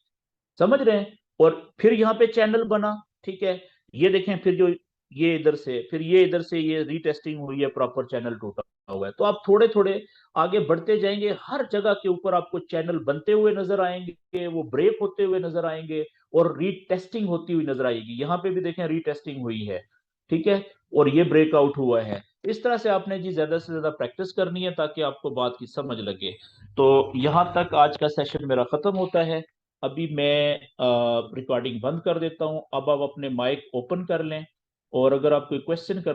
समझ रहे हैं। और फिर यहाँ पे चैनल बना, ठीक है, ये देखें, फिर जो ये इधर से, फिर ये इधर से ये रीटेस्टिंग हुई है, प्रॉपर चैनल टूटा हुआ है। तो आप थोड़े थोड़े आगे बढ़ते जाएंगे, हर जगह के ऊपर आपको चैनल बनते हुए नजर आएंगे, वो ब्रेक होते हुए नजर आएंगे और रीटेस्टिंग होती हुई नजर आएगी। यहाँ पे भी देखें रीटेस्टिंग हुई है, ठीक है, और ये ब्रेकआउट हुआ है। इस तरह से आपने जी ज्यादा से ज्यादा प्रैक्टिस करनी है ताकि आपको बात की समझ लगे। तो यहाँ तक आज का सेशन मेरा खत्म होता है। अभी मैं रिकॉर्डिंग बंद कर देता हूँ। अब आप अपने माइक ओपन कर लें, और अगर आप कोई क्वेश्चन करना